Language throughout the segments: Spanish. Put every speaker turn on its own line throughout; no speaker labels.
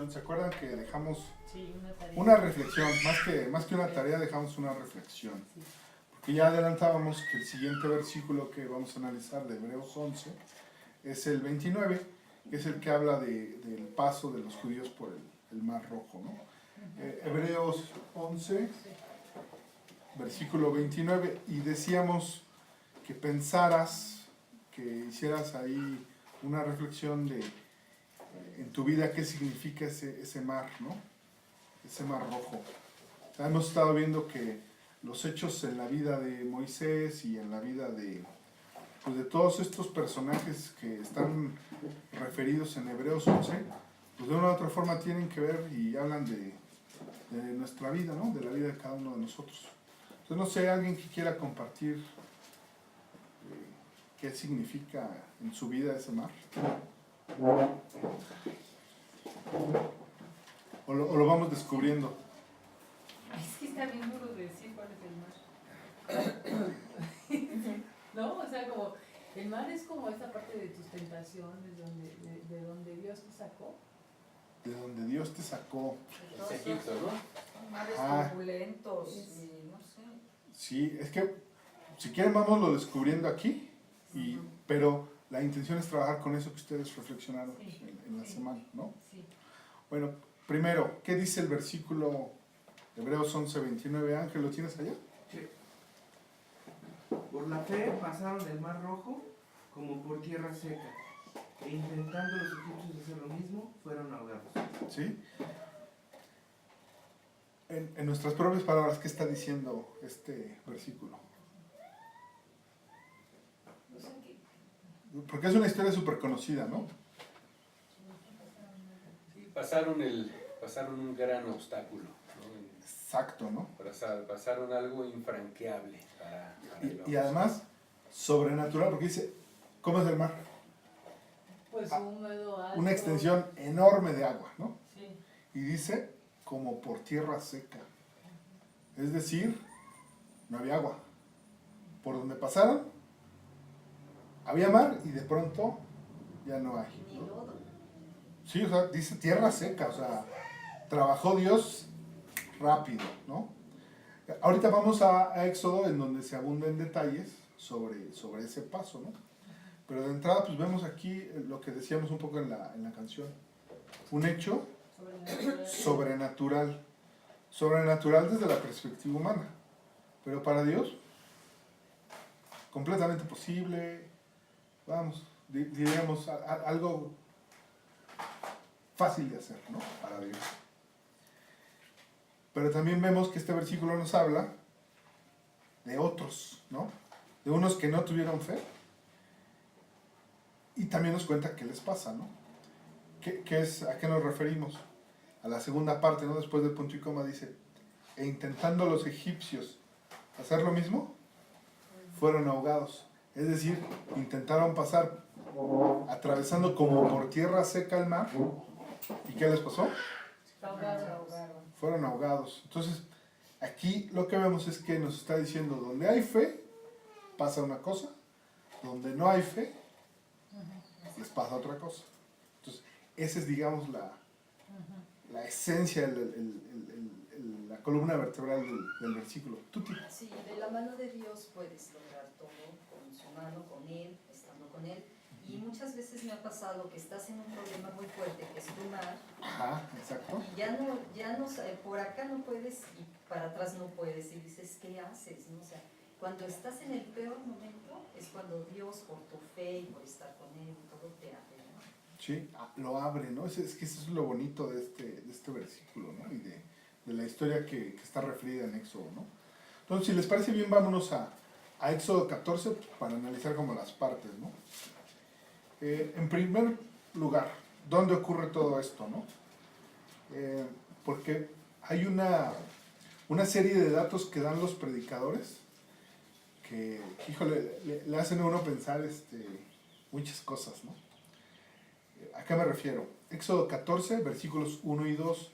¿Se acuerdan que dejamos
sí,
una reflexión? Más que una tarea, dejamos una reflexión.
Sí.
Porque ya adelantábamos que el siguiente versículo que vamos a analizar de Hebreos 11 es el 29, que es el que habla del paso de los judíos por el Mar Rojo, ¿no? Hebreos 11, versículo 29, y decíamos que pensaras, que hicieras ahí una reflexión de en tu vida qué significa ese mar, ¿no? Ese Mar Rojo. Hemos estado viendo que los hechos en la vida de Moisés y en la vida pues de todos estos personajes que están referidos en Hebreos 11, pues de una u otra forma tienen que ver y hablan de nuestra vida, ¿no? De la vida de cada uno de nosotros. Entonces no sé, alguien que quiera compartir qué significa en su vida ese mar. O lo vamos descubriendo.
Es que está bien duro de decir cuál es el mar. ¿No? O sea, como el mar es como esa parte de tus tentaciones, de donde Dios te sacó.
De donde Dios te sacó.
Los egipcios, ¿no?
Mares turbulentos y no sé.
Sí, es que si quieren vamos lo descubriendo aquí, pero la intención es trabajar con eso que ustedes reflexionaron en la semana, ¿no?
Sí.
Bueno, primero, ¿qué dice el versículo Hebreos 11:29? Ángel, ¿lo tienes allá?
Sí. Por la fe pasaron el Mar Rojo como por tierra seca, e intentando los egipcios hacer lo mismo, fueron ahogados.
¿Sí? En nuestras propias palabras, ¿qué está diciendo este versículo?
O sea que
Porque es una historia súper conocida, ¿no?
Sí, pasaron un gran obstáculo, ¿no?
Exacto, ¿no?
Pasaron algo infranqueable para el
Y además, sobrenatural, porque dice, ¿cómo es el mar?
pues húmedo, alto.
Una extensión enorme de agua, ¿no?
Sí.
Y dice, como por tierra seca. Es decir, no había agua. Por donde pasaron, había mar y de pronto ya no hay.
Ni lodo.
Sí, o sea, dice tierra seca, o sea, trabajó Dios rápido, ¿no? Ahorita vamos a Éxodo, en donde se abunda en detalles sobre ese paso, ¿no? Pero de entrada, pues vemos aquí lo que decíamos un poco en la canción. Un hecho sobrenatural. Sobrenatural desde la perspectiva humana. Pero para Dios, completamente posible, vamos, diríamos algo fácil de hacer, ¿no? Para Dios. Pero también vemos que este versículo nos habla de otros, ¿no? De unos que no tuvieron fe. Y también nos cuenta qué les pasa, ¿no? ¿A qué nos referimos? A la segunda parte, ¿no? Después del punto y coma dice, e intentando los egipcios hacer lo mismo, fueron ahogados. Es decir, intentaron pasar atravesando como por tierra seca el mar. ¿Y qué les pasó? Fueron ahogados. Entonces, aquí lo que vemos es que nos está diciendo, donde hay fe, pasa una cosa, donde no hay fe, les pasa otra cosa. Entonces, esa es, digamos, la esencia, la columna vertebral del versículo. Tuti.
Sí, de la mano de Dios puedes lograr todo, con su mano, con Él, estando con Él. Y muchas veces me ha pasado que estás en un problema muy fuerte, que es tu mar,
Ajá, exacto.
y ya no, por acá no puedes y para atrás no puedes, y dices, ¿qué haces? ¿No? O sea, cuando estás en el peor momento es cuando Dios, por tu fe y por estar con Él, todo te abre, ¿no?
Sí, lo abre, ¿no? Es que eso es lo bonito de este versículo, ¿no? Y de la historia que está referida en Éxodo, ¿no? Entonces, si les parece bien, vámonos a Éxodo 14 para analizar como las partes, ¿no? En primer lugar, ¿dónde ocurre todo esto, no? Porque hay una serie de datos que dan los predicadores que, híjole, le hacen a uno pensar muchas cosas, ¿no? ¿A qué me refiero? Éxodo 14, versículos 1 y 2.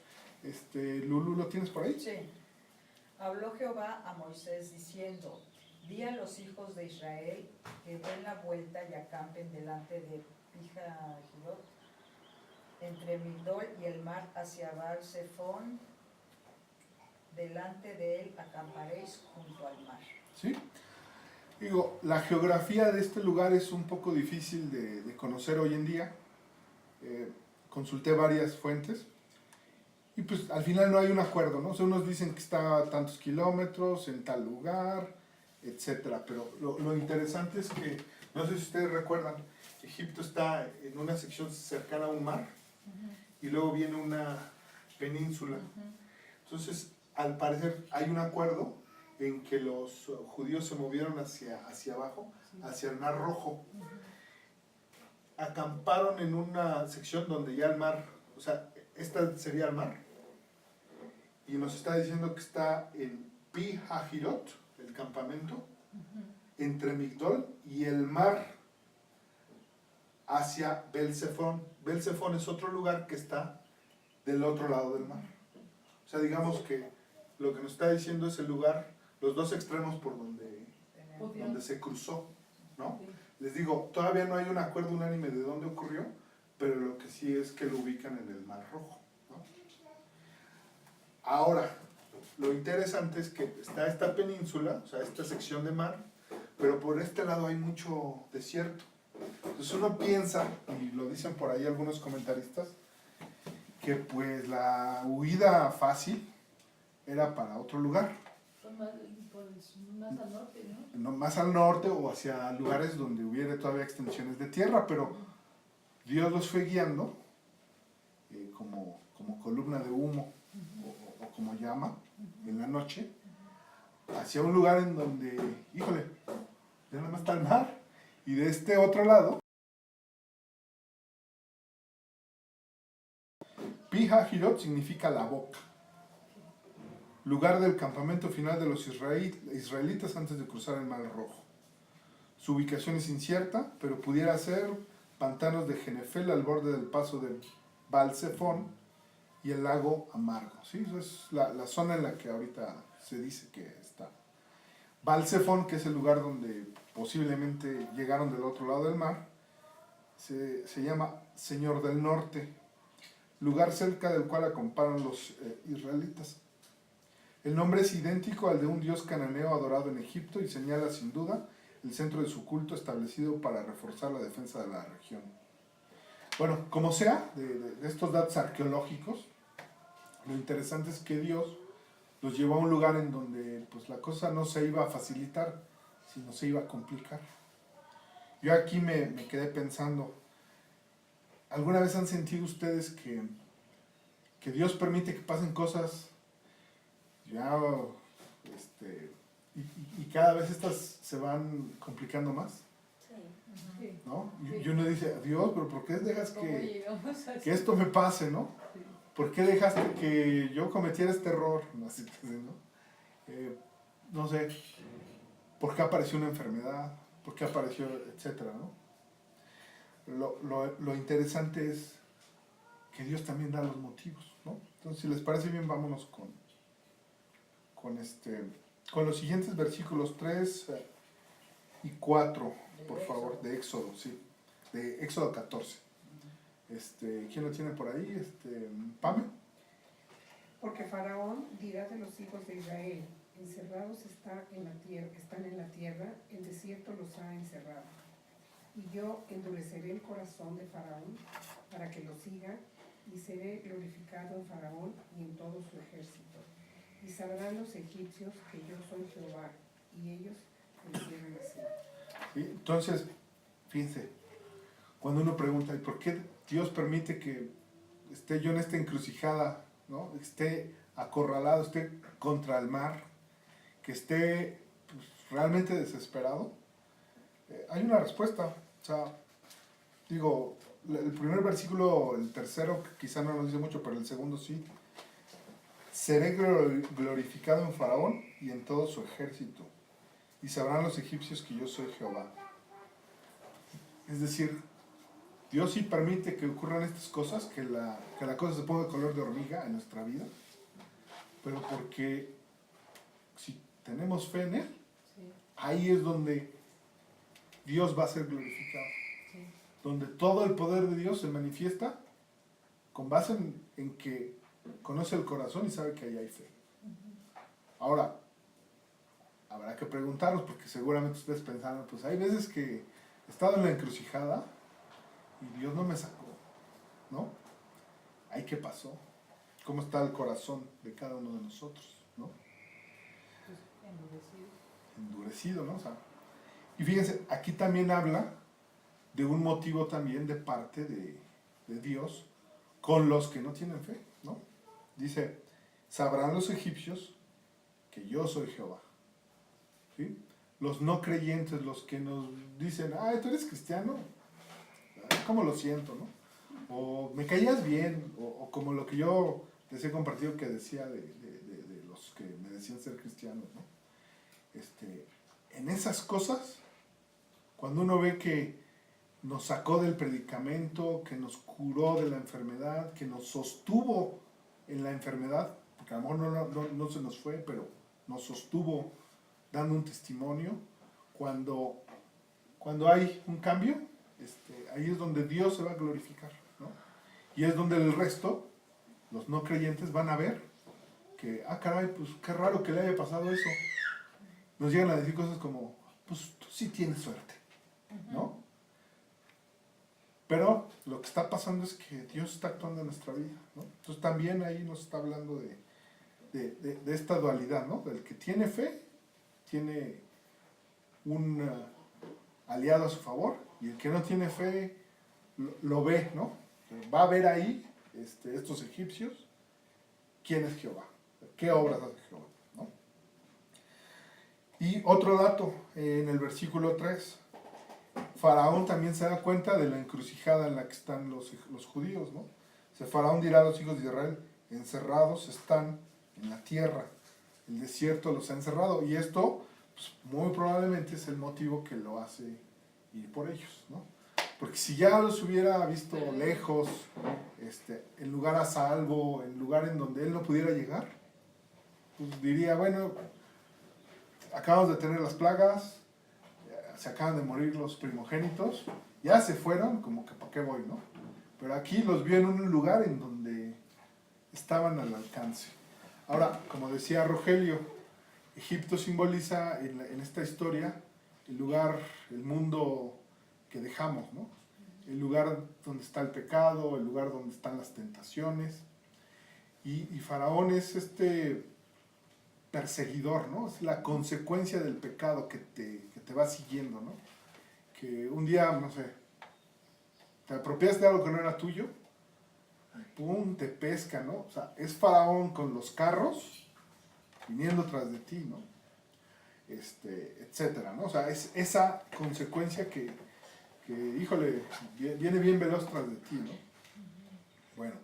Lulu, ¿lo tienes por ahí?
Sí. Habló Jehová a Moisés diciendo, di a los hijos de Israel que den la vuelta y acampen delante de Pijahirot, entre Migdol y el mar hacia Baal-Zephón, delante de él acamparéis junto al mar.
¿Sí? Digo, la geografía de este lugar es un poco difícil de conocer hoy en día. Consulté varias fuentes y pues al final no hay un acuerdo, ¿no? O sea, unos dicen que está a tantos kilómetros, en tal lugar, etcétera. Pero lo interesante es que, no sé si ustedes recuerdan, Egipto está en una sección cercana a un mar y luego viene una península. Entonces, al parecer hay un acuerdo en que los judíos se movieron hacia abajo, hacia el Mar Rojo. Acamparon en una sección donde ya el mar, o sea, esta sería el mar, y nos está diciendo que está en Pi-Hahirot, el campamento, entre Migdol y el mar hacia Bel-Zephón. Bel-Zephón es otro lugar que está del otro lado del mar. O sea, digamos que lo que nos está diciendo es el lugar, los dos extremos por donde se cruzó, ¿no? Les digo, todavía no hay un acuerdo unánime de dónde ocurrió, pero lo que sí es que lo ubican en el Mar Rojo, ¿no? Ahora, lo interesante es que está esta península, o sea, esta sección de mar, pero por este lado hay mucho desierto. Entonces uno piensa, y lo dicen por ahí algunos comentaristas, que pues la huida fácil era para otro lugar.
Más al norte, ¿no?
Más al norte o hacia lugares donde hubiera todavía extensiones de tierra, pero Dios los fue guiando como columna de humo o como llama en la noche hacia un lugar en donde, híjole, ya nada más está el mar, y de este otro lado Pi-Hahirot significa la boca, lugar del campamento final de los israelitas antes de cruzar el Mar Rojo. Su ubicación es incierta, pero pudiera ser pantanos de Genefel al borde del paso de Baal-Zephón y el lago Amargo. ¿Sí? Esa es la zona en la que ahorita se dice que está. Baal-Zephón, que es el lugar donde posiblemente llegaron del otro lado del mar, se llama Señor del Norte, lugar cerca del cual acamparon los israelitas. El nombre es idéntico al de un dios cananeo adorado en Egipto y señala sin duda el centro de su culto establecido para reforzar la defensa de la región. Bueno, como sea, de estos datos arqueológicos, lo interesante es que Dios los llevó a un lugar en donde pues, la cosa no se iba a facilitar, sino se iba a complicar. Yo aquí me quedé pensando, ¿alguna vez han sentido ustedes que Dios permite que pasen cosas ya, y cada vez estas se van complicando más?
Sí.
¿No?
Sí.
Y uno dice, Dios, pero ¿por qué dejas
¿Cómo llegamos a
que esto me pase, no?
Sí.
¿Por qué dejaste que yo cometiera este error? Así que, ¿no? No sé, ¿por qué apareció una enfermedad? ¿Por qué apareció, etcétera, ¿no? Lo interesante es que Dios también da los motivos, ¿no? Entonces, si les parece bien, vámonos con los siguientes versículos 3 y 4, por favor, de Éxodo, sí, de Éxodo 14. ¿Quién lo tiene por ahí? Pame.
Porque Faraón dirá de los hijos de Israel, encerrados están en la tierra, el desierto los ha encerrado. Y yo endureceré el corazón de Faraón para que lo siga, y seré glorificado en Faraón y en todo su ejército. Y sabrán los egipcios que yo soy Jehová, y ellos me hicieron así.
¿Sí? Entonces, fíjense, cuando uno pregunta, ¿y por qué Dios permite que esté yo en esta encrucijada, ¿no? Esté acorralado, esté contra el mar, que esté pues, realmente desesperado? Hay una respuesta. O sea, digo, el primer versículo, el tercero, quizá no nos dice mucho, pero el segundo sí. Seré glorificado en Faraón y en todo su ejército, y sabrán los egipcios que yo soy Jehová. Es decir, Dios sí permite que ocurran estas cosas, que la cosa se ponga color de hormiga en nuestra vida, pero porque si tenemos fe en Él,
Sí,
ahí es donde Dios va a ser glorificado.
sí.
Donde todo el poder de Dios se manifiesta con base en que conoce el corazón y sabe que ahí hay fe. Ahora, habrá que preguntarnos, porque seguramente ustedes pensaron, pues hay veces que he estado en la encrucijada y Dios no me sacó, ¿no? ¿Ahí qué pasó? ¿Cómo está el corazón de cada uno de nosotros, ¿no?
Pues, endurecido.
Endurecido, ¿no? O sea, y fíjense, aquí también habla de un motivo también de parte de Dios con los que no tienen fe, ¿no? Dice, sabrán los egipcios que yo soy Jehová. ¿Sí? Los no creyentes, los que nos dicen, tú eres cristiano, ¿cómo lo siento, no? O me caías bien, o como lo que yo les he compartido que decía de los que me decían ser cristianos, ¿no? En esas cosas, cuando uno ve que nos sacó del predicamento, que nos curó de la enfermedad, que nos sostuvo en la enfermedad, porque a lo mejor no se nos fue, pero nos sostuvo dando un testimonio, cuando hay un cambio, ahí es donde Dios se va a glorificar, ¿no? Y es donde el resto, los no creyentes, van a ver que, caray, pues qué raro que le haya pasado eso. Nos llegan a decir cosas como, pues tú sí tienes suerte, ¿no? Pero lo que está pasando es que Dios está actuando en nuestra vida, ¿no? Entonces también ahí nos está hablando de esta dualidad, ¿no? Del que tiene fe, tiene un aliado a su favor, y el que no tiene fe lo ve, ¿no? Va a ver ahí estos egipcios quién es Jehová, qué obras hace Jehová, ¿no? Y otro dato, en el versículo 3, Faraón también se da cuenta de la encrucijada en la que están los judíos, ¿no? O sea, Faraón dirá a los hijos de Israel, encerrados están en la tierra, el desierto los ha encerrado, y esto pues, muy probablemente es el motivo que lo hace ir por ellos, ¿no? Porque si ya los hubiera visto lejos, en lugar a salvo, en lugar en donde él no pudiera llegar, pues diría, bueno, acabamos de tener las plagas, se acaban de morir los primogénitos, ya se fueron, como que ¿para qué voy, no? Pero aquí los vio en un lugar en donde estaban al alcance. Ahora, como decía Rogelio, Egipto simboliza en esta historia el lugar, el mundo que dejamos, ¿no? El lugar donde está el pecado, el lugar donde están las tentaciones. Y Faraón es perseguidor, ¿no? Es la consecuencia del pecado que te va siguiendo, ¿no? Que un día, no sé, te apropiaste de algo que no era tuyo, ¡pum!, te pesca, ¿no? O sea, es Faraón con los carros viniendo tras de ti, ¿no? Etcétera, ¿no? O sea, es esa consecuencia que híjole, viene bien veloz tras de ti, ¿no? Bueno,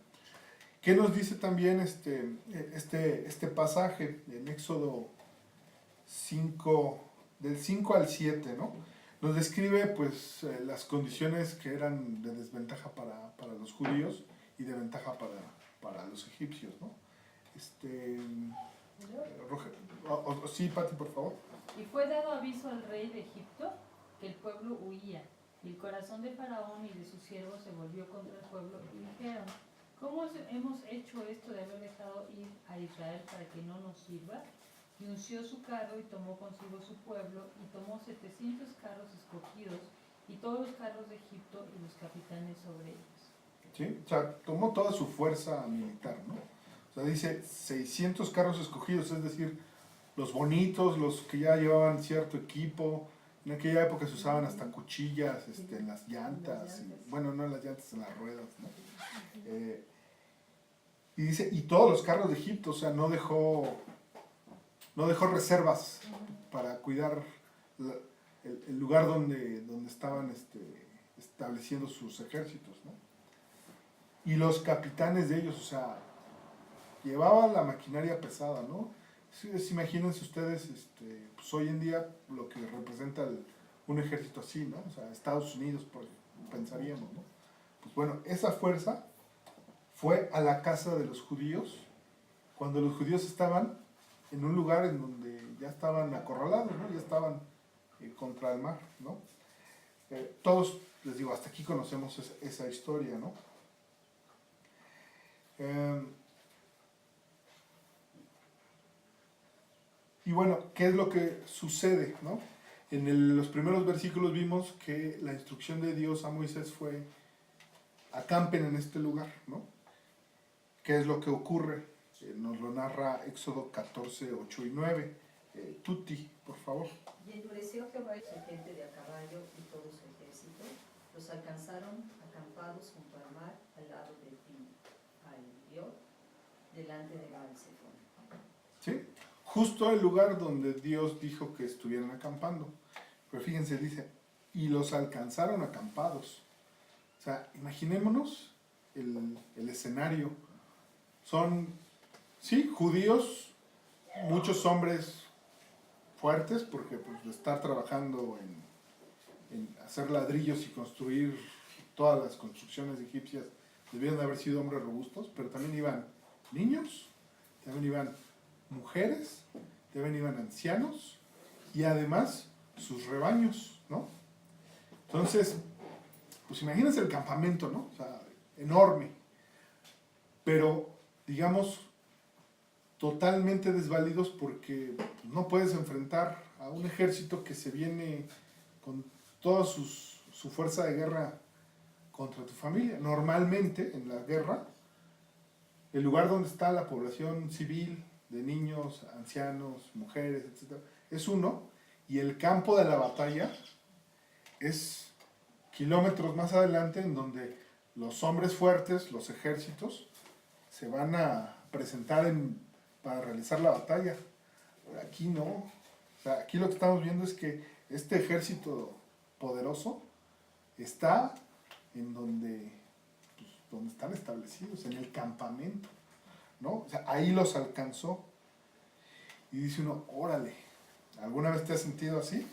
¿qué nos dice también este pasaje en Éxodo 5, del 5 al 7, ¿no? Nos describe, pues, las condiciones que eran de desventaja para los judíos y de ventaja para los egipcios, ¿no? Sí, Pati, por favor.
Y fue dado aviso al rey de Egipto que el pueblo huía, y el corazón de Faraón y de sus siervos se volvió contra el pueblo, y dijeron, ¿Cómo hemos hecho esto de haber dejado ir a Israel para que no nos sirva? Y unció su carro y tomó consigo su pueblo y tomó 700 carros escogidos y todos los carros de Egipto y los capitanes sobre ellos.
¿Sí? O sea, tomó toda su fuerza militar, ¿no? O sea, dice 600 carros escogidos, es decir, los bonitos, los que ya llevaban cierto equipo. En aquella época se usaban hasta cuchillas en las llantas, bueno, no en las llantas, en las ruedas, ¿no? Y dice, y todos los carros de Egipto, o sea, no dejó reservas para cuidar el lugar donde estaban estableciendo sus ejércitos, ¿no? Y los capitanes de ellos, o sea, llevaban la maquinaria pesada, ¿no? Imagínense ustedes, pues hoy en día lo que representa un ejército así, ¿no? O sea, Estados Unidos, pensaríamos, ¿no? Pues bueno, esa fuerza fue a la casa de los judíos cuando los judíos estaban en un lugar en donde ya estaban acorralados, ¿no? Ya estaban contra el mar, ¿no? Todos, les digo, hasta aquí conocemos esa historia, ¿no? Y bueno, ¿qué es lo que sucede, no? En los primeros versículos vimos que la instrucción de Dios a Moisés fue acampen en este lugar, ¿no? ¿Qué es lo que ocurre? Nos lo narra Éxodo 14, 8 y 9. Tuti, por favor.
Y endureció Jehová su gente de a caballo y todo su ejército. Los alcanzaron acampados junto al mar, al lado de Pi-Hahirot, delante de Baal-Zephón.
¿Sí? Justo el lugar donde Dios dijo que estuvieran acampando. Pero fíjense, dice, y los alcanzaron acampados. O sea, imaginémonos el escenario. Son, sí, judíos, muchos hombres fuertes, porque pues, de estar trabajando en hacer ladrillos y construir todas las construcciones egipcias, debían de haber sido hombres robustos, pero también iban niños, también iban mujeres, también iban ancianos, y además sus rebaños, ¿no? Entonces, pues imagínense el campamento, ¿no? O sea, enorme, pero digamos totalmente desvalidos porque no puedes enfrentar a un ejército que se viene con toda su fuerza de guerra contra tu familia. Normalmente en la guerra, el lugar donde está la población civil, de niños, ancianos, mujeres, etc., es uno, y el campo de la batalla es kilómetros más adelante, en donde los hombres fuertes, los ejércitos, se van a presentar para realizar la batalla. Pero aquí no. O sea, aquí lo que estamos viendo es que este ejército poderoso está en donde están establecidos, en el campamento, ¿no? O sea, ahí los alcanzó. Y dice uno, órale, ¿alguna vez te has sentido así?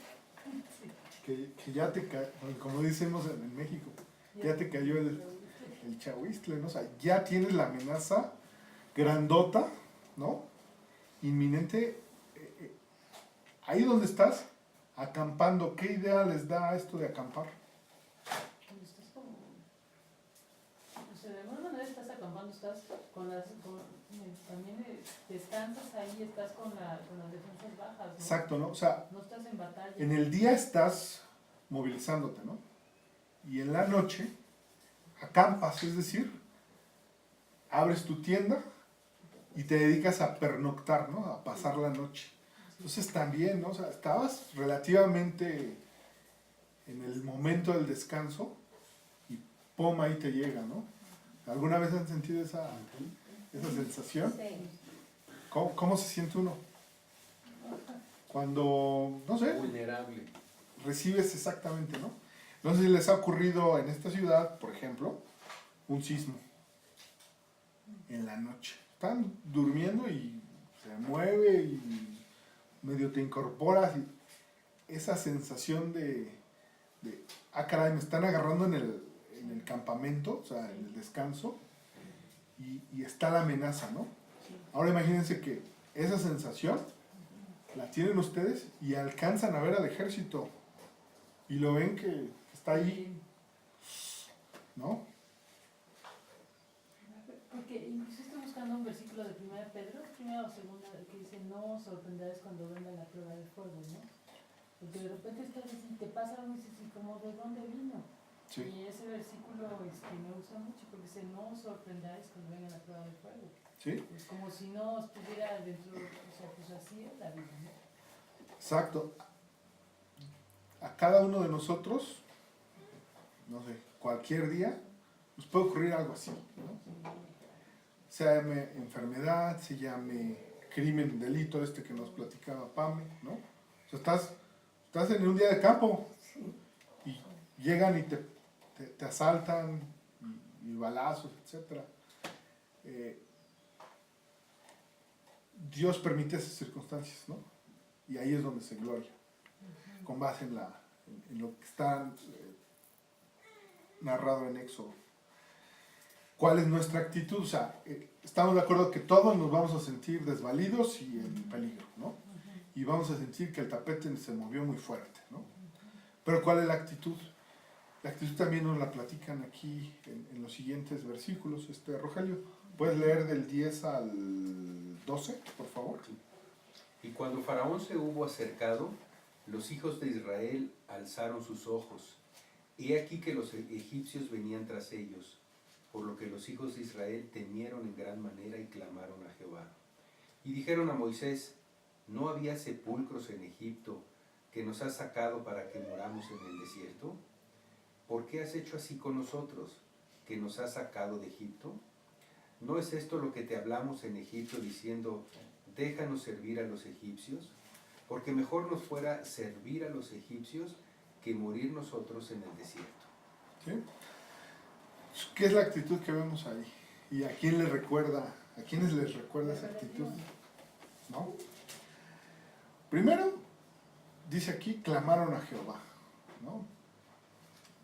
Que ya te cayó, como decimos en México, ya te cayó el chahuistle, ¿no? O sea, ya tienes la amenaza grandota, ¿no? Inminente. Ahí donde estás, acampando, ¿qué idea les da esto de acampar?
Estás como, o sea, de alguna manera estás acampando, estás también descansas ahí, estás con las defensas bajas, ¿no?
Exacto, ¿no? O sea,
No estás en batalla.
en el día estás movilizándote, ¿no? Y en la noche acampas, es decir, abres tu tienda y te dedicas a pernoctar, ¿no? A pasar la noche. Entonces también, ¿no? O sea, estabas relativamente en el momento del descanso y ¡pum! Ahí te llega, ¿no? ¿Alguna vez han sentido esa sensación?
Sí.
¿Cómo se siente uno? Cuando, no sé,
Vulnerable.
recibes exactamente, ¿no? No sé si les ha ocurrido en esta ciudad, por ejemplo, un sismo en la noche. Están durmiendo y se mueve y medio te incorporas y esa sensación de caray, me están agarrando en el campamento, o sea, en el descanso, y está la amenaza, ¿no? Ahora imagínense que esa sensación la tienen ustedes y alcanzan a ver al ejército y lo ven que está ahí, ¿no?
Porque incluso estoy buscando un versículo de 1 Pedro, primera o segunda, que dice, no os sorprendáis cuando venga la prueba de fuego, ¿no? Porque de repente estás diciendo, te pasa algo y dices, ¿y como de dónde vino?
Sí.
Y ese versículo me gusta mucho porque dice, no os sorprendáis cuando venga la prueba de fuego.
¿Sí?
Es como si no estuviera dentro, o sea, pues así es la vida, ¿no?
Exacto. A cada uno de nosotros, no sé, cualquier día, nos puede ocurrir algo así, ¿no? Se llame enfermedad, se llame crimen, delito, este que nos platicaba Pame, ¿no? O sea, estás en un día de campo y llegan y te asaltan y balazos, etc. Dios permite esas circunstancias, ¿no? Y ahí es donde se gloria, con base en lo que está narrado en Éxodo. ¿Cuál es nuestra actitud? O sea, estamos de acuerdo que todos nos vamos a sentir desvalidos y en peligro, ¿no? Y vamos a sentir que el tapete se movió muy fuerte, ¿no? Pero ¿cuál es la actitud? La actitud también nos la platican aquí en los siguientes versículos. Rogelio, ¿puedes leer del 10 al 12, por favor?
Y cuando Faraón se hubo acercado, los hijos de Israel alzaron sus ojos. Y aquí que los egipcios venían tras ellos, por lo que los hijos de Israel temieron en gran manera y clamaron a Jehová. Y dijeron a Moisés, ¿no había sepulcros en Egipto que nos has sacado para que moramos en el desierto? ¿Por qué has hecho así con nosotros, que nos has sacado de Egipto? ¿No es esto lo que te hablamos en Egipto diciendo, déjanos servir a los egipcios? Porque mejor nos fuera servir a los egipcios que morir nosotros en el desierto.
¿Sí? ¿Qué es la actitud que vemos ahí? ¿Y a quién les recuerda? ¿A quiénes les recuerda esa actitud? ¿No? Primero, dice aquí, clamaron a Jehová, ¿no?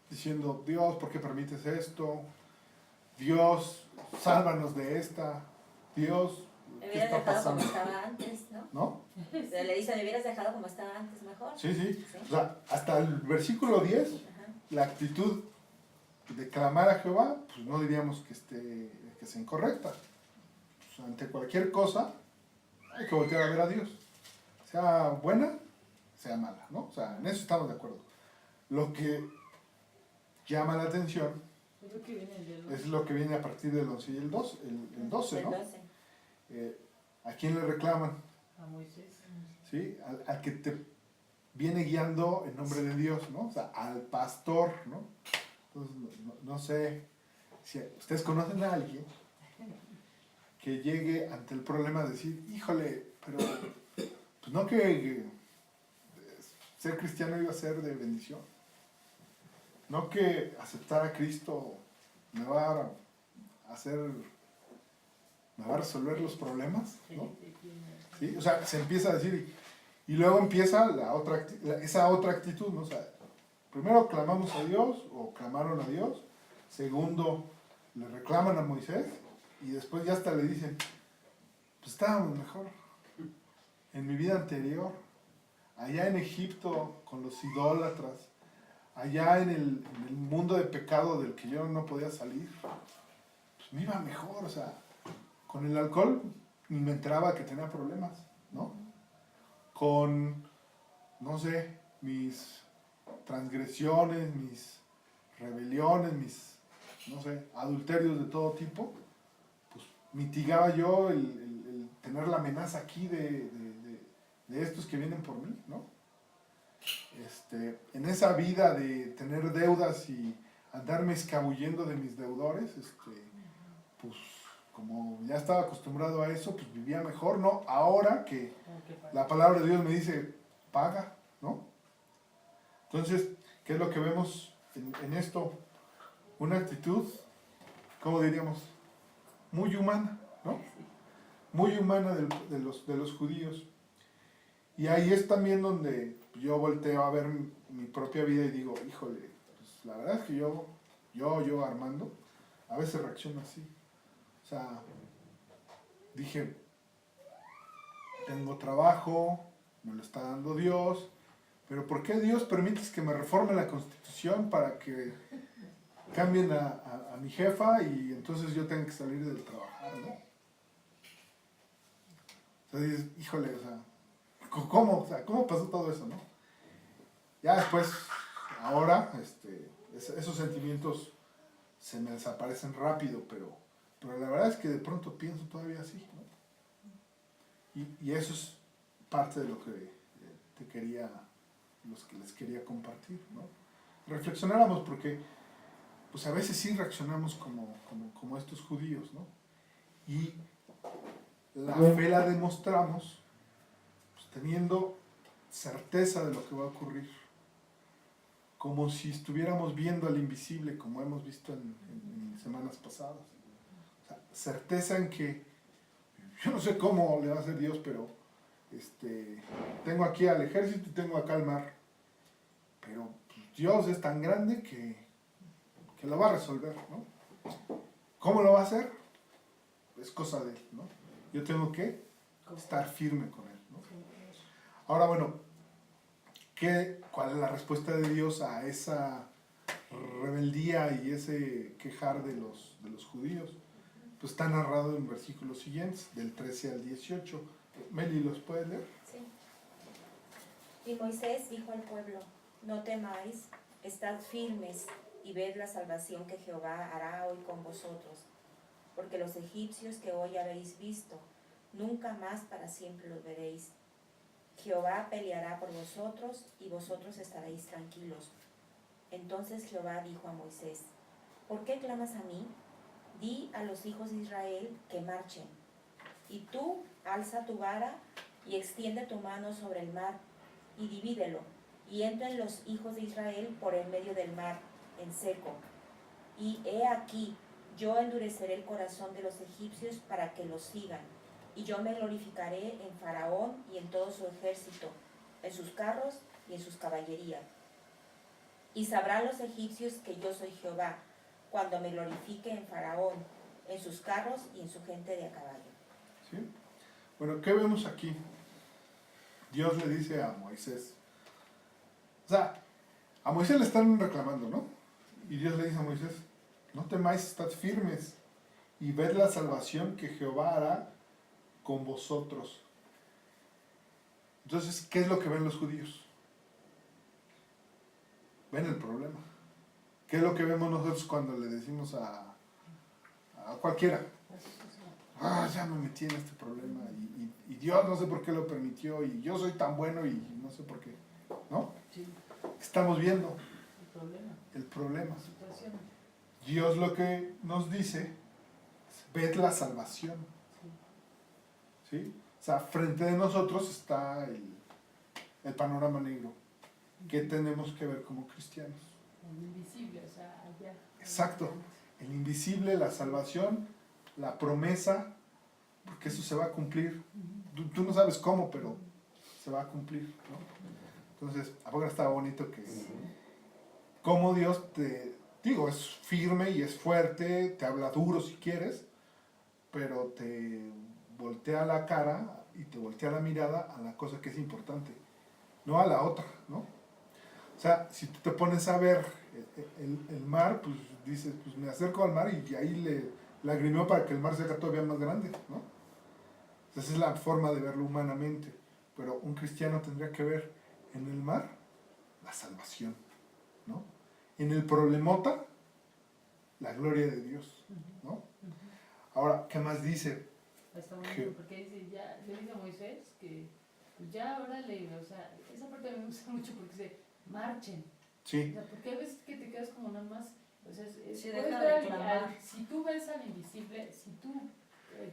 Diciendo, Dios, ¿por qué permites esto? Dios, sálvanos de esta. Dios,
Me
¿qué
hubieras
está
dejado como
pasando?
estaba antes, ¿no?
¿No?
Pero le dice, me hubieras dejado como estaba antes, mejor.
Sí, sí.
Sí.
O sea, hasta el versículo 10,
Ajá.
la actitud de clamar a Jehová, pues no diríamos que sea incorrecta. Pues ante cualquier cosa, hay que voltear a ver a Dios. Sea buena, sea mala, ¿no? O sea, en eso estamos de acuerdo. Lo que llama la atención
Es lo que viene del
es lo que viene a partir del 11 y el 12, el 12, ¿no?
El 12.
¿A quién le reclaman?
a Moisés.
¿Sí? Al que te viene guiando en nombre de Dios, ¿no? O sea, al pastor, ¿no? Entonces, no sé si ustedes conocen a alguien que llegue ante el problema de decir, híjole, pero pues no que ser cristiano iba a ser de bendición. No que aceptar a Cristo me va a resolver los problemas, ¿no? ¿Sí? O sea, se empieza a decir, y luego empieza esa otra actitud, ¿no? O sea, primero clamamos a Dios, o clamaron a Dios, segundo, le reclaman a Moisés, y después ya hasta le dicen, pues estábamos mejor en mi vida anterior, allá en Egipto, con los idólatras, allá en el mundo de pecado del que yo no podía salir, pues me iba mejor, o sea, con el alcohol ni me enteraba que tenía problemas, ¿no? Con, no sé, mis transgresiones, mis rebeliones, mis, no sé, adulterios de todo tipo, pues mitigaba yo el tener la amenaza aquí de estos que vienen por mí, ¿no? En esa vida de tener deudas y andarme escabullendo de mis deudores, pues como ya estaba acostumbrado a eso, pues vivía mejor, ¿no? Ahora que la palabra de Dios me dice, paga, ¿no? Entonces, ¿qué es lo que vemos en esto? Una actitud, ¿cómo diríamos? Muy humana, ¿no? Muy humana de los judíos. Y ahí es también donde yo volteo a ver mi propia vida y digo, híjole, pues la verdad es que yo Armando, a veces reacciono así. O sea, dije, tengo trabajo, me lo está dando Dios, pero ¿por qué Dios permites que me reforme la Constitución para que cambien a mi jefa y entonces yo tengo que salir del trabajar, ¿no? O sea, dices, híjole, o sea, ¿cómo? O sea, ¿cómo pasó todo eso, no? Ya después, ahora, esos sentimientos se me desaparecen rápido, pero la verdad es que de pronto pienso todavía así, ¿no? Y eso es parte de lo que les quería compartir, ¿no? Reflexionáramos porque pues a veces sí reaccionamos como estos judíos, ¿no? Y la fe la demostramos pues, teniendo certeza de lo que va a ocurrir, como si estuviéramos viendo al invisible, como hemos visto en semanas pasadas. O sea, certeza en que yo no sé cómo le va a hacer Dios, pero tengo aquí al ejército y tengo acá al mar. Pero pues, Dios es tan grande que lo va a resolver, ¿no? ¿Cómo lo va a hacer? Es cosa de él, ¿no? Yo tengo que estar firme con él, ¿no? Ahora, bueno, ¿cuál es la respuesta de Dios a esa rebeldía y ese quejar de los judíos? Pues está narrado en versículos siguientes, del 13 al 18. Meli, ¿los puedes leer?
Sí. Y Moisés dijo al pueblo: no temáis, estad firmes y ved la salvación que Jehová hará hoy con vosotros, porque los egipcios que hoy habéis visto, nunca más para siempre los veréis. Jehová peleará por vosotros y vosotros estaréis tranquilos. Entonces Jehová dijo a Moisés: ¿por qué clamas a mí? Di a los hijos de Israel que marchen. Y tú alza tu vara y extiende tu mano sobre el mar y divídelo, y entren los hijos de Israel por el medio del mar en seco. Y he aquí, yo endureceré el corazón de los egipcios para que los sigan, y yo me glorificaré en Faraón y en todo su ejército, en sus carros y en sus caballerías. Y sabrán los egipcios que yo soy Jehová, cuando me glorifique en Faraón, en sus carros y en su gente de a caballo.
¿Sí? Bueno, ¿qué vemos aquí? Dios le dice a Moisés. O sea, a Moisés le están reclamando, ¿no? Y Dios le dice a Moisés: no temáis, estad firmes y ved la salvación que Jehová hará con vosotros. Entonces, ¿qué es lo que ven los judíos? Ven el problema. ¿Qué es lo que vemos nosotros cuando le decimos a cualquiera? Ya me metí en este problema y Dios no sé por qué lo permitió y yo soy tan bueno y no sé por qué, ¿no?
Sí,
Estamos viendo
el problema,
el problema.
la situación.
Dios lo que nos dice es: ved la salvación,
Sí.
¿sí? O sea, frente de nosotros está el panorama negro. ¿Qué tenemos que ver como cristianos?
El invisible, o sea, allá.
Exacto. El invisible, la salvación, la promesa, porque eso se va a cumplir. Tú no sabes cómo, pero se va a cumplir, ¿no? Entonces, ¿a poco estaba bonito que como Dios es firme y es fuerte, te habla duro si quieres, pero te voltea la cara y te voltea la mirada a la cosa que es importante, no a la otra, ¿no? O sea, si tú te pones a ver el mar, pues dices, pues me acerco al mar y ahí le lagrimeo para que el mar sea todavía más grande, ¿no? Esa es la forma de verlo humanamente. Pero un cristiano tendría que ver en el mar la salvación, ¿no? En el problemota, la gloria de Dios, ¿no? Ahora, ¿qué más dice?
Está bonito porque dice, ya, le dice a Moisés que pues ya órale, o sea, esa parte me gusta mucho porque dice, marchen.
Sí,
O sea, porque a veces que te quedas como nada más, o sea,
Sí,
puedes
deja
ver
de clamar.
si tú ves al invisible, si tú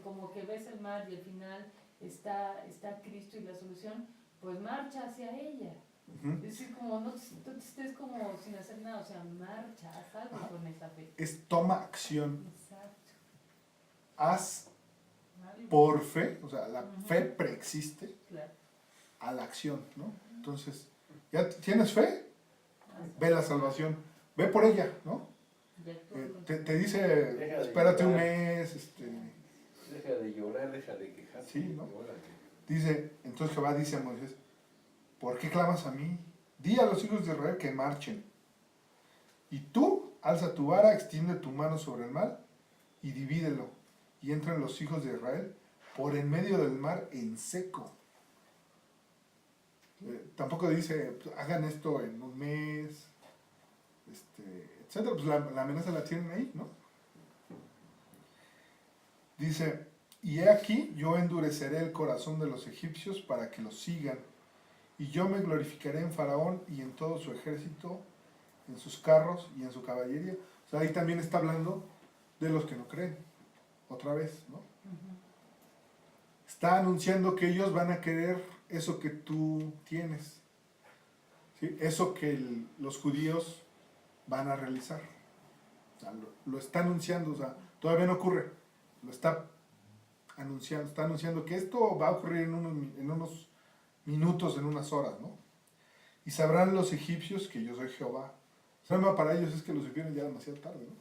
como que ves el mar y al final está Cristo y la solución, pues marcha hacia ella.
ujú.
Es decir, como no te estés como sin hacer nada, o sea, marcha, haz algo con esa fe.
Es toma acción,
Exacto.
haz
Algo.
por fe, o sea, la
Ujú.
fe preexiste
Claro.
a la acción, ¿no? Entonces, ¿ya tienes fe? Ve la salvación, ve por ella, ¿no?
Ya tú
Te dice,
Deja de
espérate un
llorar.
mes,
Deja de llorar, deja de quejarte.
Sí, ¿no?
Órale.
dice, entonces Jehová dice a Moisés: ¿por qué clamas a mí? Di a los hijos de Israel que marchen. Y tú alza tu vara, extiende tu mano sobre el mar y divídelo, y entran los hijos de Israel por en medio del mar en seco. Tampoco dice, pues, hagan esto en un mes, etcétera. Pues la amenaza la tienen ahí, ¿no? Dice, y he aquí, yo endureceré el corazón de los egipcios para que los sigan, y yo me glorificaré en Faraón y en todo su ejército, en sus carros y en su caballería. O sea, ahí también está hablando de los que no creen, otra vez, ¿no? Está anunciando que ellos van a querer eso que tú tienes, ¿sí? Eso que los judíos van a realizar. O sea, lo está anunciando, o sea, todavía no ocurre, lo está anunciando que esto va a ocurrir en unos minutos, en unas horas, ¿no? Y sabrán los egipcios que yo soy Jehová. El problema para ellos es que lo supieron ya demasiado tarde, ¿no?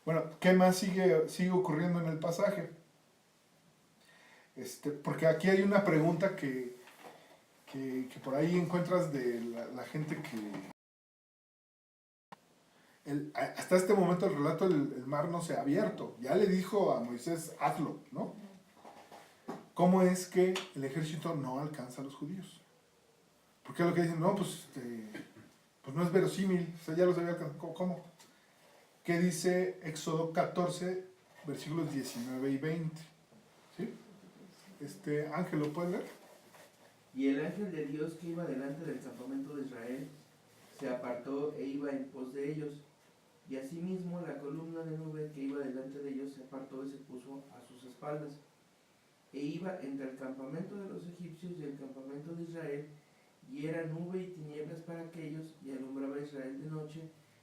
Bueno, ¿qué más sigue ocurriendo en el pasaje? Porque aquí hay una pregunta que por ahí encuentras de la gente que... hasta este momento el relato el mar no se ha abierto. Ya le dijo a Moisés, hazlo, ¿no? ¿Cómo es que el ejército no alcanza a los judíos? Porque lo que dicen, no, pues no es verosímil, o sea, ya los había alcanzado. ¿Cómo? ¿Qué dice Éxodo 14, versículos 19 y 20? ¿Sí? Ángel, ¿lo puedes ver?
Y el ángel de Dios que iba delante del campamento de Israel se apartó e iba en pos de ellos. Y asimismo la columna de nube que iba delante de ellos se apartó y se puso a sus espaldas. E iba entre el campamento de los egipcios y el campamento de Israel, y era nube y tinieblas para aquellos, y alumbraba a Israel de noche,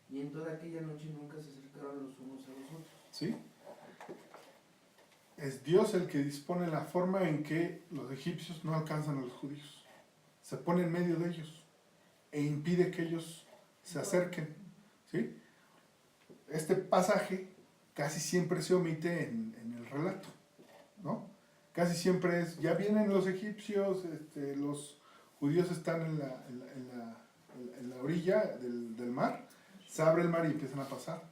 y en toda aquella noche nunca se acercaron los unos a los otros.
¿Sí? Es Dios el que dispone la forma en que los egipcios no alcanzan a los judíos. Se pone en medio de ellos e impide que ellos se acerquen. ¿Sí? Este pasaje casi siempre se omite en el relato, ¿no? Casi siempre es, ya vienen los egipcios, los judíos están en la orilla del mar, se abre el mar y empiezan a pasar.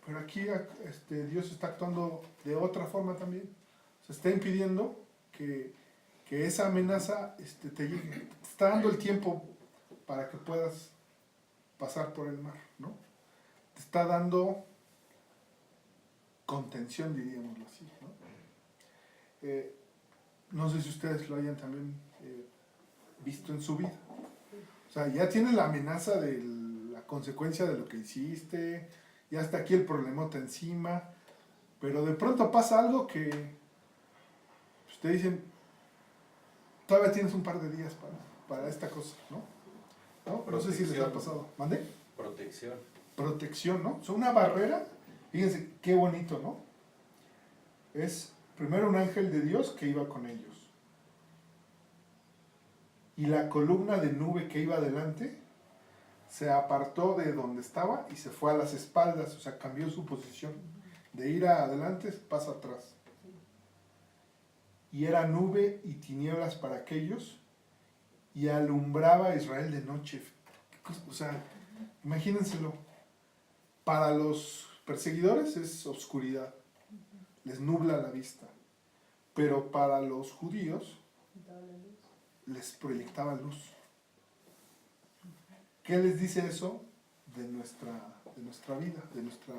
Pero aquí Dios está actuando de otra forma también. Se está impidiendo que esa amenaza te llegue. Te está dando el tiempo para que puedas pasar por el mar, ¿no? Te está dando contención, diríamoslo así, ¿no? No sé si ustedes lo hayan también visto en su vida. O sea, ya tienes la amenaza de la consecuencia de lo que hiciste, ya está aquí el problemota encima, pero de pronto pasa algo que pues, te dicen, todavía tienes un par de días para esta cosa, ¿no? No sé si les ha pasado. ¿Mande?
Protección.
Protección, ¿no? O sea, una barrera, fíjense qué bonito, ¿no? Es primero un ángel de Dios que iba con ellos. Y la columna de nube que iba adelante se apartó de donde estaba y se fue a las espaldas, o sea, cambió su posición. De ir adelante, pasa atrás. Y era nube y tinieblas para aquellos, y alumbraba a Israel de noche. O sea, imagínenselo. Para los perseguidores es oscuridad, les nubla la vista. Pero para los judíos les proyectaba luz. ¿Qué les dice eso de nuestra vida, de nuestra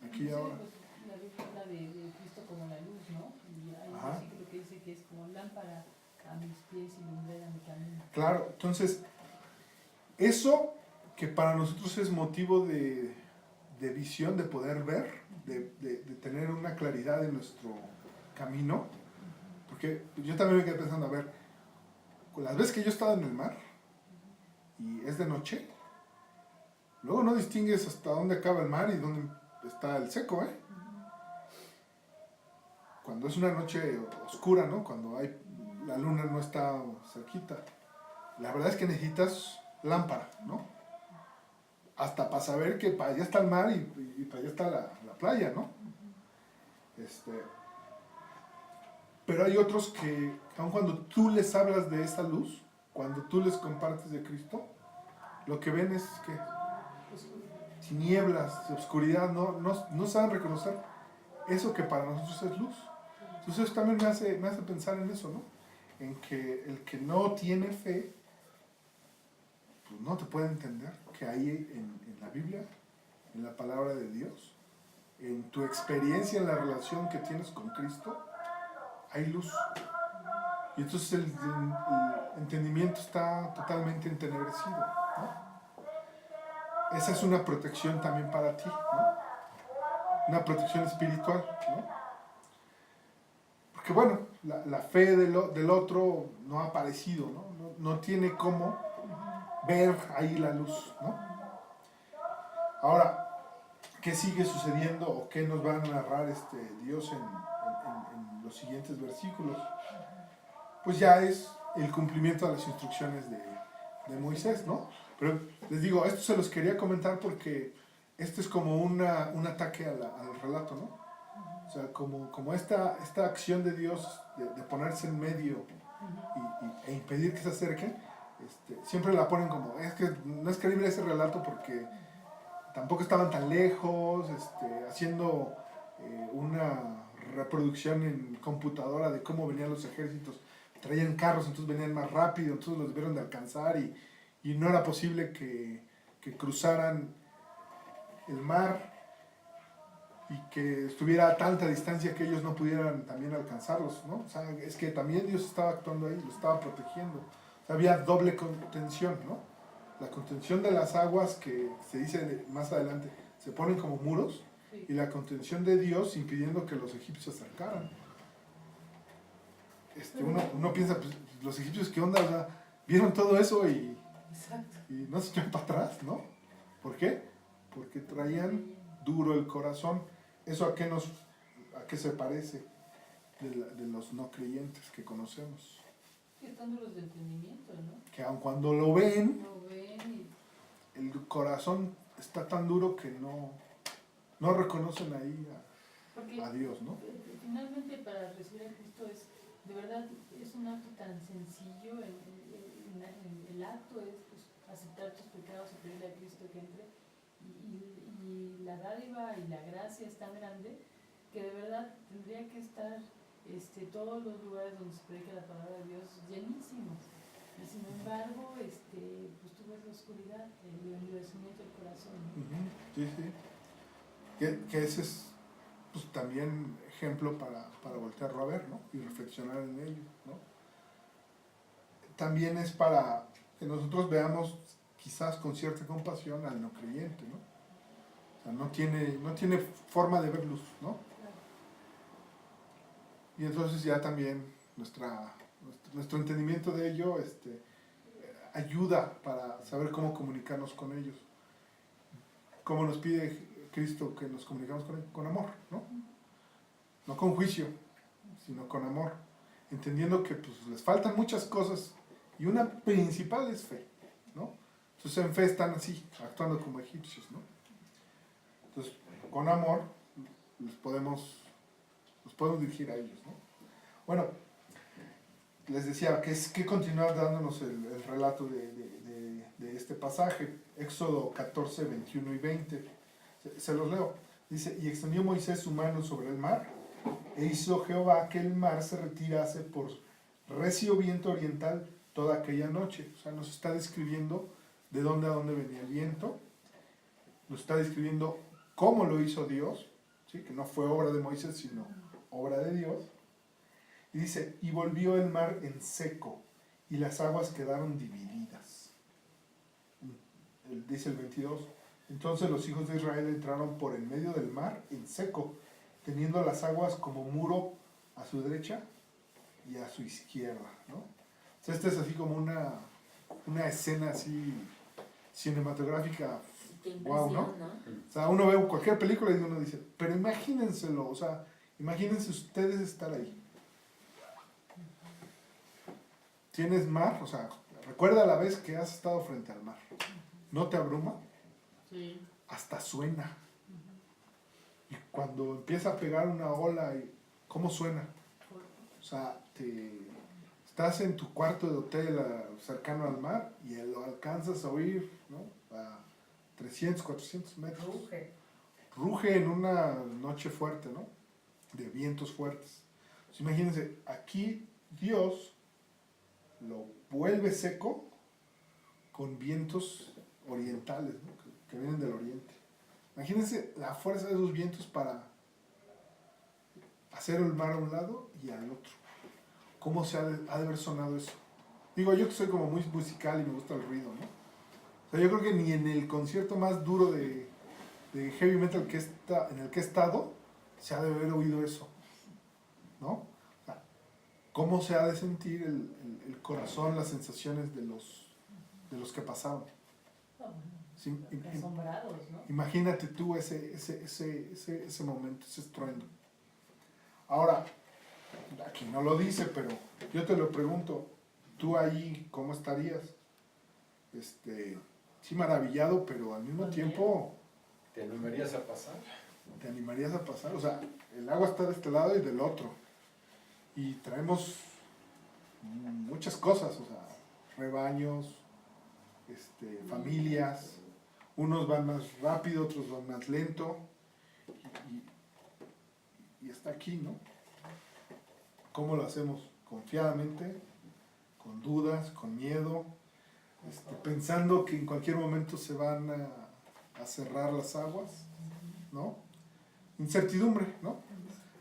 aquí y ahora?
Pues, la Biblia habla de Cristo como la luz, ¿no? Y hay un
Ajá.
versículo que dice que es como lámpara a mis pies y lumbrera a mi camino.
Claro, entonces, eso que para nosotros es motivo de visión, de poder ver, de tener una claridad en nuestro camino, porque yo también me quedé pensando, a ver, las veces que yo he estado en el mar y es de noche, luego no distingues hasta dónde acaba el mar y dónde está el seco, ¿eh? Cuando es una noche oscura, ¿no? Cuando la luna no está cerquita. La verdad es que necesitas lámpara, ¿no? Hasta para saber que para allá está el mar y para allá está la playa, ¿no? Pero hay otros que, aun cuando tú les hablas de esa luz, cuando tú les compartes de Cristo, lo que ven es que tinieblas, oscuridad, no saben reconocer eso que para nosotros es luz. Entonces eso también me hace pensar en eso, ¿no? En que el que no tiene fe, pues no te puede entender que hay en la Biblia, en la palabra de Dios, en tu experiencia, en la relación que tienes con Cristo, hay luz. Y entonces el entendimiento está totalmente entenebrecido, ¿no? Esa es una protección también para ti, ¿no? Una protección espiritual, ¿no? Porque bueno, la fe del otro no ha aparecido, ¿no? No tiene cómo ver ahí la luz, ¿no? Ahora, ¿qué sigue sucediendo o qué nos va a narrar Dios en los siguientes versículos? Pues ya es el cumplimiento de las instrucciones de Moisés, ¿no? Pero les digo, esto se los quería comentar porque este es como un ataque al relato, ¿no? O sea, como esta acción de Dios de ponerse en medio e impedir que se acerquen, siempre la ponen como, es que no es creíble ese relato porque tampoco estaban tan lejos, haciendo una reproducción en computadora de cómo venían los ejércitos. Traían carros, entonces venían más rápido, entonces los debieron de alcanzar y no era posible que cruzaran el mar y que estuviera a tanta distancia que ellos no pudieran también alcanzarlos, ¿no? O sea, es que también Dios estaba actuando ahí, lo estaba protegiendo. O sea, había doble contención, ¿no? La contención de las aguas, que se dice más adelante, se ponen como muros,
Sí.
y la contención de Dios impidiendo que los egipcios se acercaran. Uno piensa, pues, los egipcios, ¿qué onda? O sea, vieron todo eso y
Exacto.
no se echan para atrás, ¿no? ¿Por qué? Porque traían duro el corazón. ¿Eso a qué se parece de los no creyentes que conocemos?
Sí, están duros de entendimiento, ¿no?
Que aun cuando lo ven,
Lo ven y
el corazón está tan duro que no reconocen ahí
porque
a Dios, ¿no?
finalmente para recibir a Cristo de verdad es un acto tan sencillo, el acto es pues, aceptar tus pecados y pedirle a Cristo que entre y la dádiva y la gracia es tan grande que de verdad tendría que estar todos los lugares donde se predica la palabra de Dios llenísimos. Y sin embargo, pues tú ves la oscuridad, el endurecimiento del corazón, ¿no?
Ujú, sí, sí. Que ese es pues, también ejemplo para voltearlo a ver, ¿no? Y reflexionar en ello, ¿no? También es para que nosotros veamos quizás con cierta compasión al no creyente, ¿no? O sea, no tiene forma de ver luz, ¿no? Y entonces ya también nuestro entendimiento de ello ayuda para saber cómo comunicarnos con ellos. Como nos pide Cristo que nos comunicamos con él, con amor, ¿no? No con juicio, sino con amor. Entendiendo que pues, les faltan muchas cosas y una principal es fe, ¿no? Entonces en fe están así, actuando como egipcios, ¿no? Entonces, con amor los podemos dirigir a ellos, ¿no? Bueno, les decía que continúa dándonos el relato de este pasaje, Éxodo 14, 21 y 20. Se los leo. Dice, y extendió Moisés su mano sobre el mar, e hizo Jehová que el mar se retirase por recio viento oriental toda aquella noche. O sea, nos está describiendo de dónde a dónde venía el viento, nos está describiendo cómo lo hizo Dios, ¿sí? Que no fue obra de Moisés, sino obra de Dios. Y dice, y volvió el mar en seco, y las aguas quedaron divididas. Dice el 22, entonces los hijos de Israel entraron por el medio del mar en seco, teniendo las aguas como muro a su derecha y a su izquierda, ¿no? O sea, esta es así como una escena así cinematográfica.
Qué
Wow,
impresión,
¿no?
¿no?
O sea, uno ve cualquier película y uno dice, pero imagínenselo, o sea, imagínense ustedes estar ahí. Tienes mar, o sea, recuerda la vez que has estado frente al mar. ¿No te abruma?
Sí.
Hasta suena. Y cuando empieza a pegar una ola, ¿cómo suena? O sea, estás en tu cuarto de hotel cercano al mar y lo alcanzas a oír, ¿no? A 300, 400 metros.
Ruge.
En una noche fuerte, ¿no? De vientos fuertes. Pues imagínense, aquí Dios lo vuelve seco con vientos orientales, ¿no? que vienen del oriente. Imagínense la fuerza de esos vientos para hacer el mar a un lado y al otro. ¿Cómo se ha de haber sonado eso? Digo, yo que soy como muy musical y me gusta el ruido, ¿no? O sea, yo creo que ni en el concierto más duro de heavy metal en el que he estado, se ha de haber oído eso, ¿no? O sea, ¿cómo se ha de sentir el corazón, las sensaciones de los que pasaron? Sí,
Asombrados, ¿no?
imagínate tú ese momento, ese estruendo. Ahora, aquí no lo dice, pero yo te lo pregunto, tú ahí, ¿cómo estarías? Sí, maravillado, pero al mismo tiempo
¿Te animarías a pasar?
te animarías a pasar. O sea, el agua está de este lado y del otro. Y traemos muchas cosas, o sea, rebaños, familias. Unos van más rápido, otros van más lento. Y está aquí, ¿no? ¿Cómo lo hacemos? Confiadamente, con dudas, con miedo, pensando que en cualquier momento se van a cerrar las aguas, ¿no? Incertidumbre, ¿no?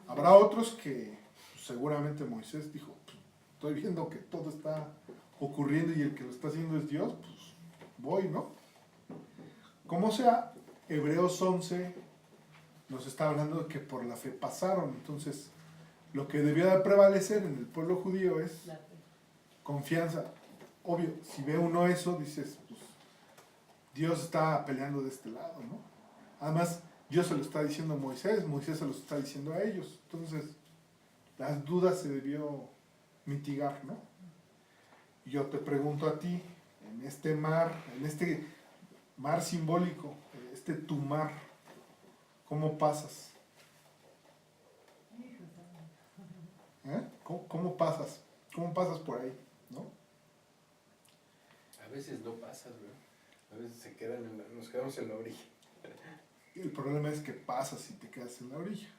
Habrá otros que pues, seguramente Moisés dijo, pues, estoy viendo que todo está ocurriendo y el que lo está haciendo es Dios, pues voy, ¿no? Como sea, Hebreos 11 nos está hablando de que por la fe pasaron. Entonces, lo que debía de prevalecer en el pueblo judío es
La fe.
confianza. Obvio, si ve uno eso, dices, pues, Dios está peleando de este lado, ¿no? Además, Dios se lo está diciendo a Moisés, Moisés se lo está diciendo a ellos. Entonces, las dudas se debió mitigar, ¿no? Y yo te pregunto a ti, en este mar simbólico, tu mar, ¿cómo pasas? ¿Eh? ¿Cómo pasas? ¿Cómo pasas por ahí? ¿No?
A veces no pasas, ¿verdad? A veces nos quedamos en la orilla.
Y el problema es que pasas y te quedas en la orilla.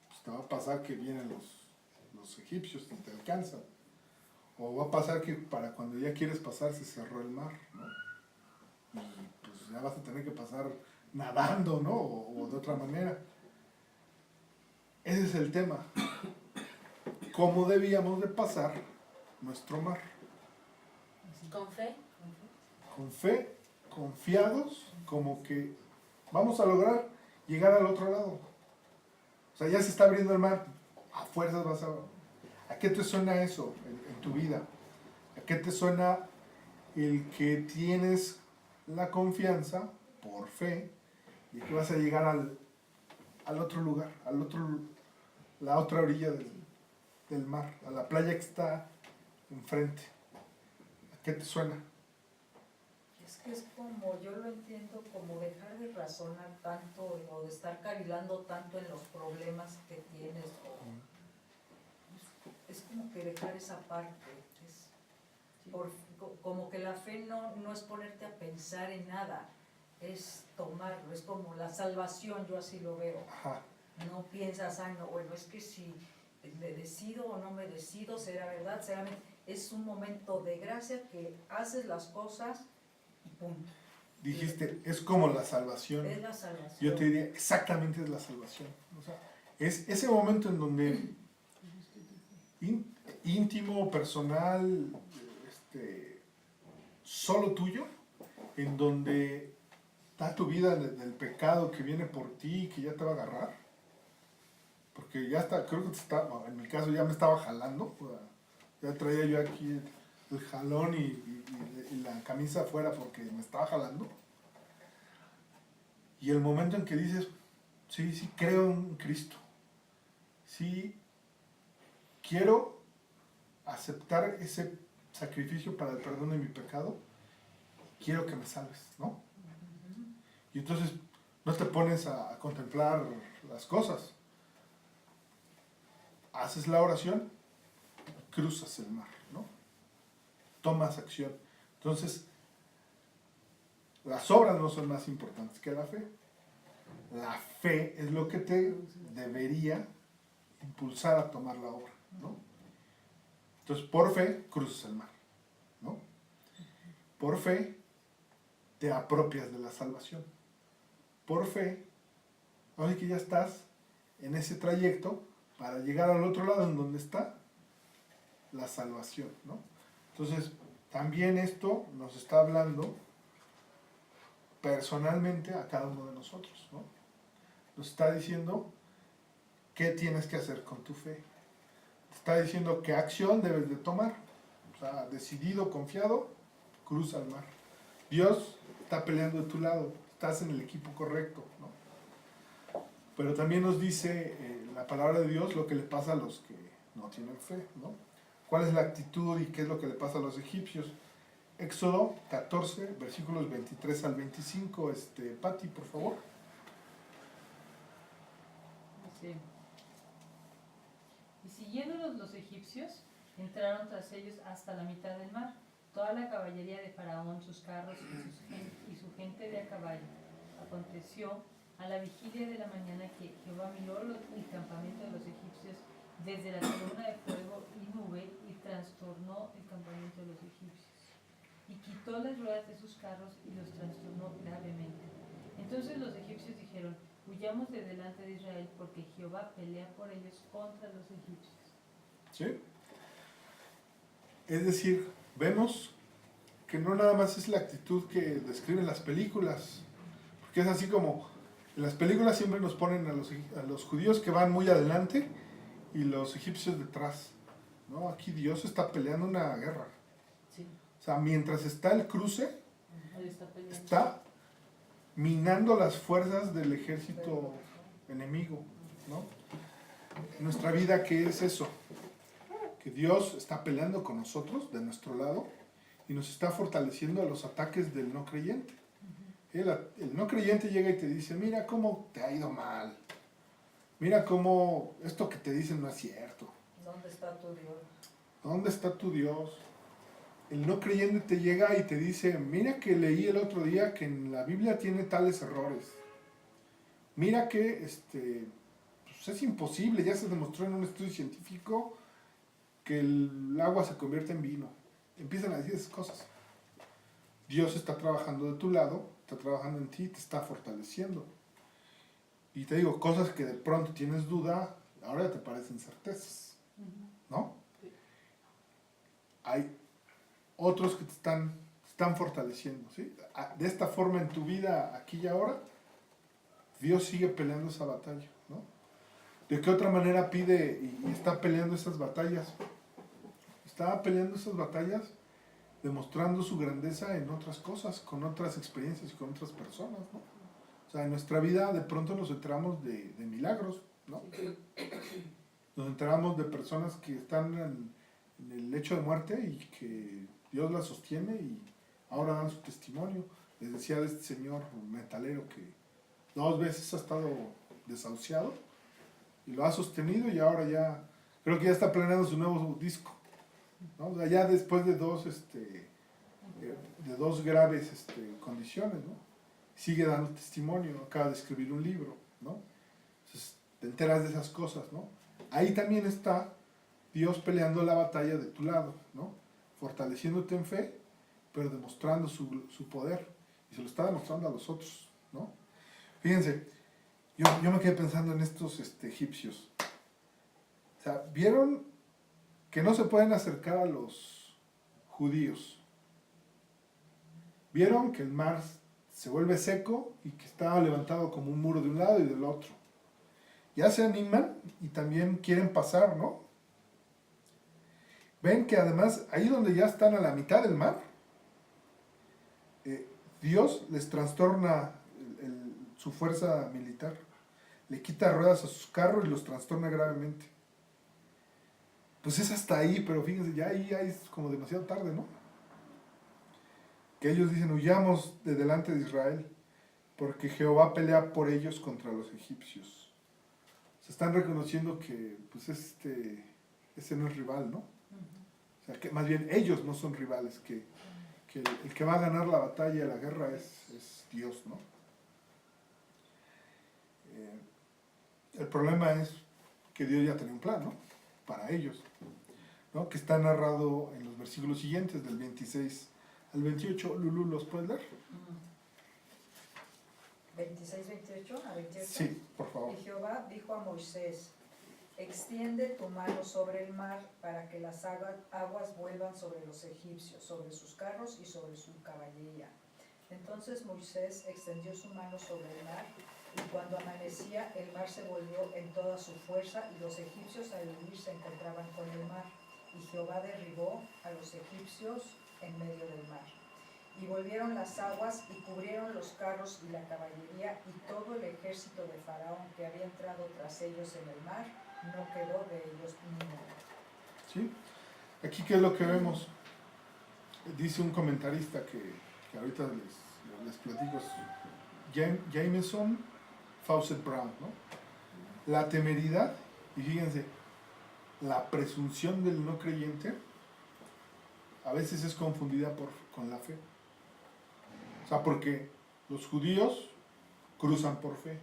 Pues te va a pasar que vienen los egipcios y te alcanzan. O va a pasar que para cuando ya quieres pasar se cerró el mar, ¿no? Y pues ya vas a tener que pasar nadando, ¿no? O de otra manera. Ese es el tema. ¿Cómo debíamos de pasar nuestro mar?
Con fe.
Con fe, confiados, como que vamos a lograr llegar al otro lado. O sea, ya se está abriendo el mar, a fuerzas vas a... ¿A qué te suena eso en tu vida? ¿A qué te suena el que tienes la confianza, por fe, de que vas a llegar al otro lugar, la otra orilla del mar, a la playa que está enfrente? ¿A qué te suena?
Es que es como, yo lo entiendo, como dejar de razonar tanto o de estar cavilando tanto en los problemas que tienes. Es como que dejar esa parte. Como que la fe no es ponerte a pensar en nada, es tomarlo, es como la salvación, yo así lo veo.
Ajá.
No piensas, ay, no, bueno, es que si me decido o no me decido, será verdad, será mentira. Es un momento de gracia que haces las cosas y punto.
Dijiste, es como la salvación.
Es la salvación.
Yo te diría, exactamente es la salvación. O sea, es ese momento en donde íntimo, personal, solo tuyo, en donde está tu vida del pecado que viene por ti, que ya te va a agarrar. Porque ya está, creo que en mi caso ya me estaba jalando. Ya traía yo aquí el jalón y la camisa afuera porque me estaba jalando. Y el momento en que dices, sí, creo en Cristo. Sí, quiero aceptar ese sacrificio para el perdón de mi pecado. Quiero que me salves, ¿no? Y entonces no te pones a contemplar las cosas. Haces la oración, cruzas el mar, ¿no? Tomas acción. Entonces, Las obras no son más importantes que la fe. La fe es lo que te debería impulsar a tomar la obra, ¿no? Entonces, por fe, cruzas el mar, ¿no? Por fe, te apropias de la salvación. Por fe, ahora que ya estás en ese trayecto para llegar al otro lado en donde está la salvación, ¿no? Entonces, también esto nos está hablando personalmente a cada uno de nosotros, ¿no? Nos está diciendo qué tienes que hacer con tu fe. Te está diciendo qué acción debes de tomar. O sea, decidido, confiado, cruza el mar. Dios está peleando de tu lado, estás en el equipo correcto, ¿no? Pero también nos dice la palabra de Dios lo que le pasa a los que no tienen fe, ¿no? ¿Cuál es la actitud y qué es lo que le pasa a los egipcios? Éxodo 14, versículos 23 al 25. Pati, por favor.
Sí. Y siguiéndolos los egipcios, entraron tras ellos hasta la mitad del mar, toda la caballería de Faraón, sus carros y su gente de a caballo. Aconteció a la vigilia de la mañana que Jehová miró el campamento de los egipcios desde la columna de fuego y nube y trastornó el campamento de los egipcios. Y quitó las ruedas de sus carros y los trastornó gravemente. Entonces los egipcios dijeron: huyamos de delante de Israel, porque Jehová pelea por ellos contra los egipcios.
¿Sí? Es decir, vemos que no nada más es la actitud que describen las películas, porque es así como en las películas siempre nos ponen a los judíos que van muy adelante y los egipcios detrás, ¿no? Aquí Dios está peleando una guerra.
Sí.
O sea, mientras está el cruce,
Él está peleando.
está minando las fuerzas del ejército enemigo, ¿no? En nuestra vida, ¿qué es eso? Que Dios está peleando con nosotros, de nuestro lado, y nos está fortaleciendo a los ataques del no creyente. El no creyente llega y te dice: mira cómo te ha ido mal, mira cómo esto que te dicen no es cierto.
¿Dónde está tu Dios?
¿Dónde está tu Dios? El no creyente te llega y te dice: mira que leí el otro día que en la Biblia tiene tales errores. Mira que pues es imposible, ya se demostró en un estudio científico que el agua se convierte en vino. Empiezan a decir esas cosas. Dios está trabajando de tu lado, está trabajando en ti, te está fortaleciendo. Y te digo, cosas que de pronto tienes duda, ahora ya te parecen certezas, ¿no? Hay otros que te están fortaleciendo, ¿sí? De esta forma en tu vida, aquí y ahora, Dios sigue peleando esa batalla, ¿no? ¿De qué otra manera pide y está peleando esas batallas? Está peleando esas batallas demostrando su grandeza en otras cosas, con otras experiencias y con otras personas, ¿no? O sea, en nuestra vida de pronto nos enteramos de milagros, ¿no? Nos enteramos de personas que están en el lecho de muerte y que Dios las sostiene y ahora dan su testimonio. Les decía de este señor metalero que 2 veces ha estado desahuciado y lo ha sostenido y ahora ya, creo que ya está planeando su nuevo disco, ¿no? O sea, ya después de dos graves condiciones, ¿no? Sigue dando testimonio, acaba de escribir un libro, ¿no? Entonces te enteras de esas cosas, ¿no? Ahí también está Dios peleando la batalla de tu lado, ¿no? Fortaleciéndote en fe, pero demostrando su poder, y se lo está demostrando a los otros, ¿no? Fíjense, yo me quedé pensando en estos egipcios. O sea, vieron que no se pueden acercar a los judíos. Vieron que el mar se vuelve seco y que estaba levantado como un muro de un lado y del otro. Ya se animan y también quieren pasar, ¿no? Ven que además, ahí donde ya están a la mitad del mar, Dios les trastorna su fuerza militar. Le quita ruedas a sus carros y los trastorna gravemente. Pues es hasta ahí, pero fíjense, ya ahí es como demasiado tarde, ¿no? Que ellos dicen: huyamos de delante de Israel, porque Jehová pelea por ellos contra los egipcios. Se están reconociendo que pues ese no es rival, ¿no? O sea, que más bien ellos no son rivales, que que el que va a ganar la batalla, la guerra es Dios, ¿no? El problema es que Dios ya tenía un plan, ¿no? Para ellos, ¿no? Que está narrado en los versículos siguientes, del 26 al 28. Lulu, ¿los puedes leer?
26, 28 a 28.
Sí, por favor.
Y Jehová dijo a Moisés, extiende tu mano sobre el mar para que las aguas vuelvan sobre los egipcios, sobre sus carros y sobre su caballería. Entonces Moisés extendió su mano sobre el mar, y cuando amanecía el mar se volvió en toda su fuerza, y los egipcios al huir se encontraban con el mar. Y Jehová derribó a los egipcios en medio del mar. Y volvieron las aguas y cubrieron los carros y la caballería, y todo el ejército de Faraón que había entrado tras ellos en el mar, no quedó de ellos ninguno.
¿Sí? Aquí, ¿qué es lo que vemos? Dice un comentarista que ahorita les platico, es Jameson Fawcett Brown, ¿no? La temeridad, y fíjense, la presunción del no creyente a veces es confundida con la fe. O sea, porque los judíos cruzan por fe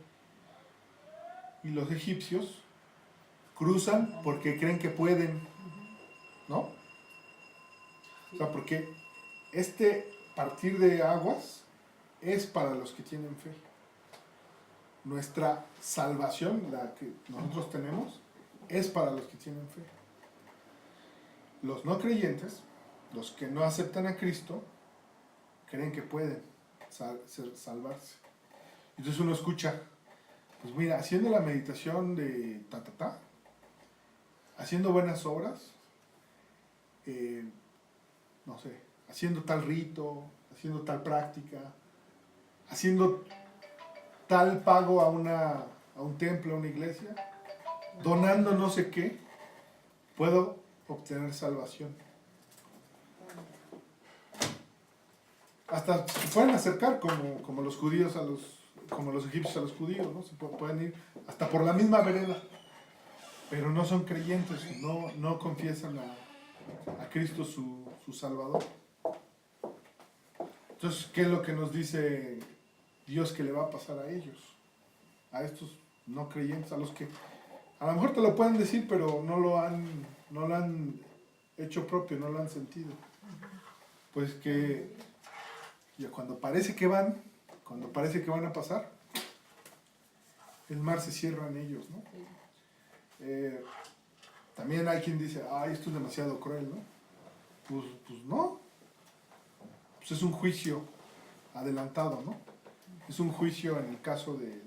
y los egipcios cruzan porque creen que pueden, ¿no? O sea, porque este partir de aguas es para los que tienen fe. Nuestra salvación, la que nosotros tenemos, es para los que tienen fe. Los no creyentes, los que no aceptan a Cristo, creen que pueden salvarse. Entonces uno escucha, pues mira, haciendo la meditación de haciendo buenas obras, no sé, haciendo tal rito, haciendo tal práctica, haciendo tal pago a un templo, a una iglesia, donando no sé qué, puedo obtener salvación. Hasta se pueden acercar como los judíos como los egipcios a los judíos, ¿no? Se pueden ir hasta por la misma vereda, pero no son creyentes, no confiesan a Cristo su Salvador. Entonces, ¿qué es lo que nos dice Dios que le va a pasar a ellos? A estos no creyentes, a los que a lo mejor te lo pueden decir, pero no lo han hecho propio, no lo han sentido. Pues que ya cuando parece que van a pasar, el mar se cierra en ellos, ¿no? También hay quien dice, ay, esto es demasiado cruel, ¿no? Pues no. Pues es un juicio adelantado, ¿no? Es un juicio en el caso de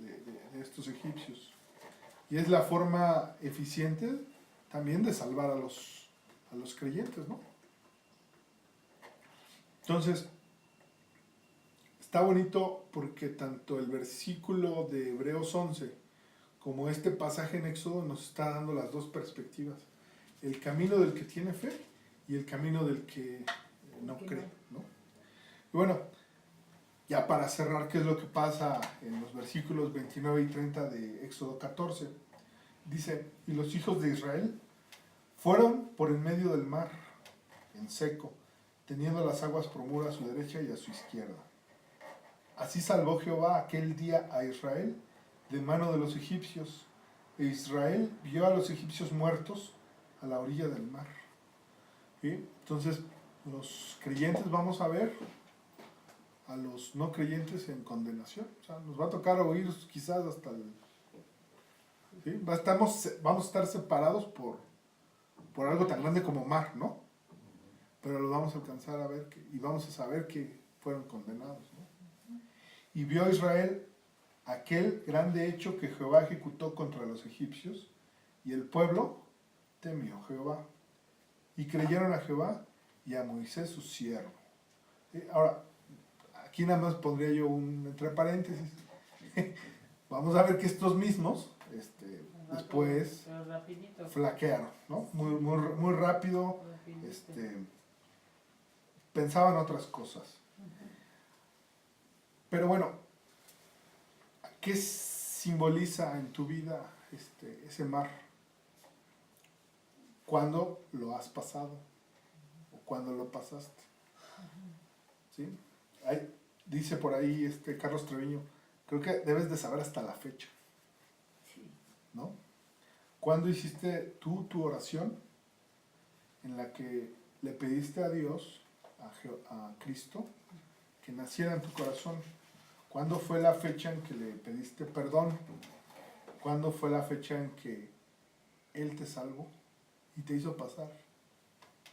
estos egipcios. Y es la forma eficiente también de salvar a los creyentes, ¿no? Entonces, está bonito porque tanto el versículo de Hebreos 11 como este pasaje en Éxodo nos está dando las dos perspectivas. El camino del que tiene fe y el camino del que no cree, ¿no? Y bueno, ya para cerrar, ¿qué es lo que pasa en los versículos 29 y 30 de Éxodo 14? Dice, y los hijos de Israel fueron por en medio del mar, en seco, teniendo las aguas por muro a su derecha y a su izquierda. Así salvó Jehová aquel día a Israel de mano de los egipcios, e Israel vio a los egipcios muertos a la orilla del mar. ¿Sí? Entonces, los creyentes vamos a ver a los no creyentes en condenación. O sea, nos va a tocar oír quizás hasta el... ¿sí? Vamos a estar separados por algo tan grande como mar, ¿no? Pero lo vamos a alcanzar a ver y vamos a saber que fueron condenados, ¿no? Y vio a Israel aquel grande hecho que Jehová ejecutó contra los egipcios, y el pueblo temió a Jehová, y creyeron a Jehová y a Moisés su siervo. ¿Sí? Ahora, aquí nada más pondría yo entre paréntesis. Vamos a ver que estos mismos, después flaquearon, ¿no? Muy rápido, pensaban otras cosas. Pero bueno, ¿qué simboliza en tu vida ese mar? ¿Cuándo lo has pasado? ¿O cuándo lo pasaste? ¿sí? Dice por ahí Carlos Treviño, creo que debes de saber hasta la fecha,
Sí.
¿no? ¿Cuándo hiciste tú tu oración en la que le pediste a Dios, a Cristo, que naciera en tu corazón? ¿Cuándo fue la fecha en que le pediste perdón? ¿Cuándo fue la fecha en que Él te salvó y te hizo pasar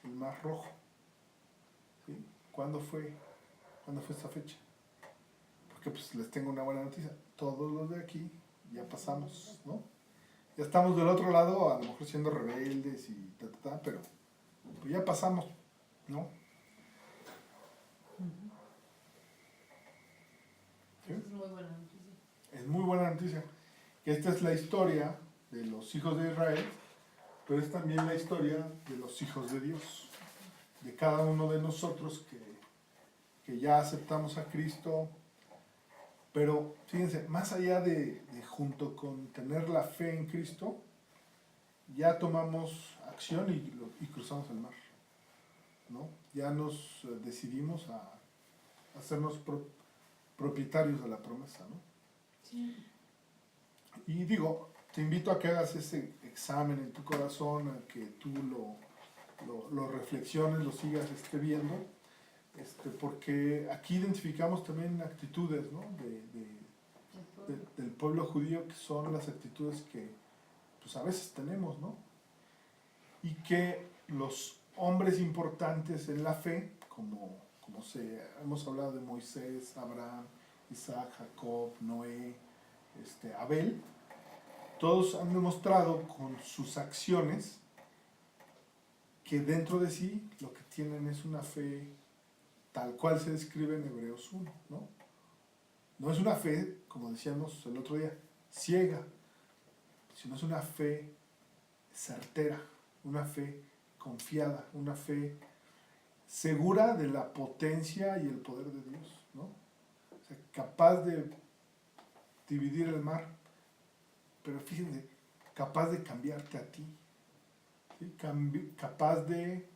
el mar rojo? ¿Sí? ¿Cuándo fue esta fecha? Porque pues les tengo una buena noticia. Todos los de aquí ya pasamos, ¿no? Ya estamos del otro lado, a lo mejor siendo rebeldes y pero pues ya pasamos, ¿no? ¿Sí?
Es muy buena noticia.
Es muy buena noticia. Esta es la historia de los hijos de Israel, pero es también la historia de los hijos de Dios, de cada uno de nosotros que ya aceptamos a Cristo. Pero fíjense, más allá de junto con tener la fe en Cristo, ya tomamos acción y cruzamos el mar, ¿no? Ya nos decidimos a hacernos propietarios de la promesa, ¿no?
Sí.
Y digo, te invito a que hagas ese examen en tu corazón, a que tú lo reflexiones, lo sigas viendo, porque aquí identificamos también actitudes, ¿no? Del pueblo judío, que son las actitudes que pues a veces tenemos, ¿no? Y que los hombres importantes en la fe, como hemos hablado de Moisés, Abraham, Isaac, Jacob, Noé, Abel, todos han demostrado con sus acciones que dentro de sí lo que tienen es una fe tal cual se describe en Hebreos 1, ¿no? No es una fe, como decíamos el otro día, ciega, sino es una fe certera, una fe confiada, una fe segura de la potencia y el poder de Dios, ¿no? O sea, capaz de dividir el mar, pero fíjense, capaz de cambiarte a ti, ¿sí? Capaz de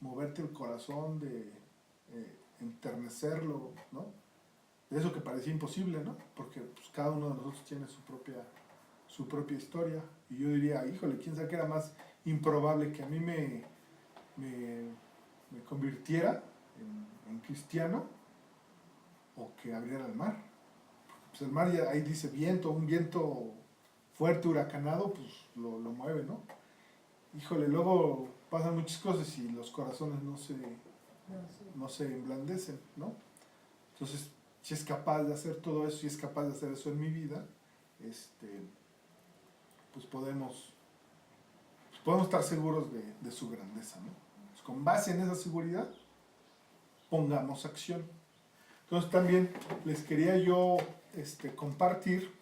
moverte el corazón, de enternecerlo, ¿no? De eso que parecía imposible, ¿no? Porque pues, cada uno de nosotros tiene su propia historia. Y yo diría, híjole, ¿quién sabe que era más improbable que a mí me convirtiera en cristiano o que abriera el mar? Pues el mar, ya ahí dice viento, un viento fuerte, huracanado, pues lo mueve, ¿no? Híjole, luego pasan muchas cosas y los corazones no se emblandecen, ¿no? Entonces, si es capaz de hacer todo eso, si es capaz de hacer eso en mi vida, pues podemos estar seguros de su grandeza, ¿no? Pues con base en esa seguridad, pongamos acción. Entonces también les quería yo compartir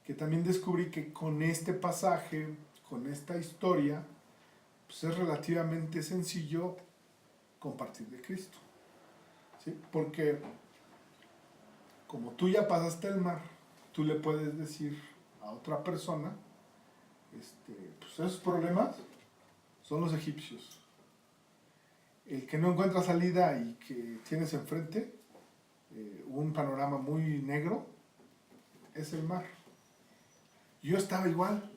que también descubrí que con este pasaje, con esta historia, pues es relativamente sencillo compartir de Cristo, ¿sí? Porque como tú ya pasaste el mar, tú le puedes decir a otra persona, pues esos problemas son los egipcios. El que no encuentra salida y que tienes enfrente un panorama muy negro es el mar. Yo estaba igual,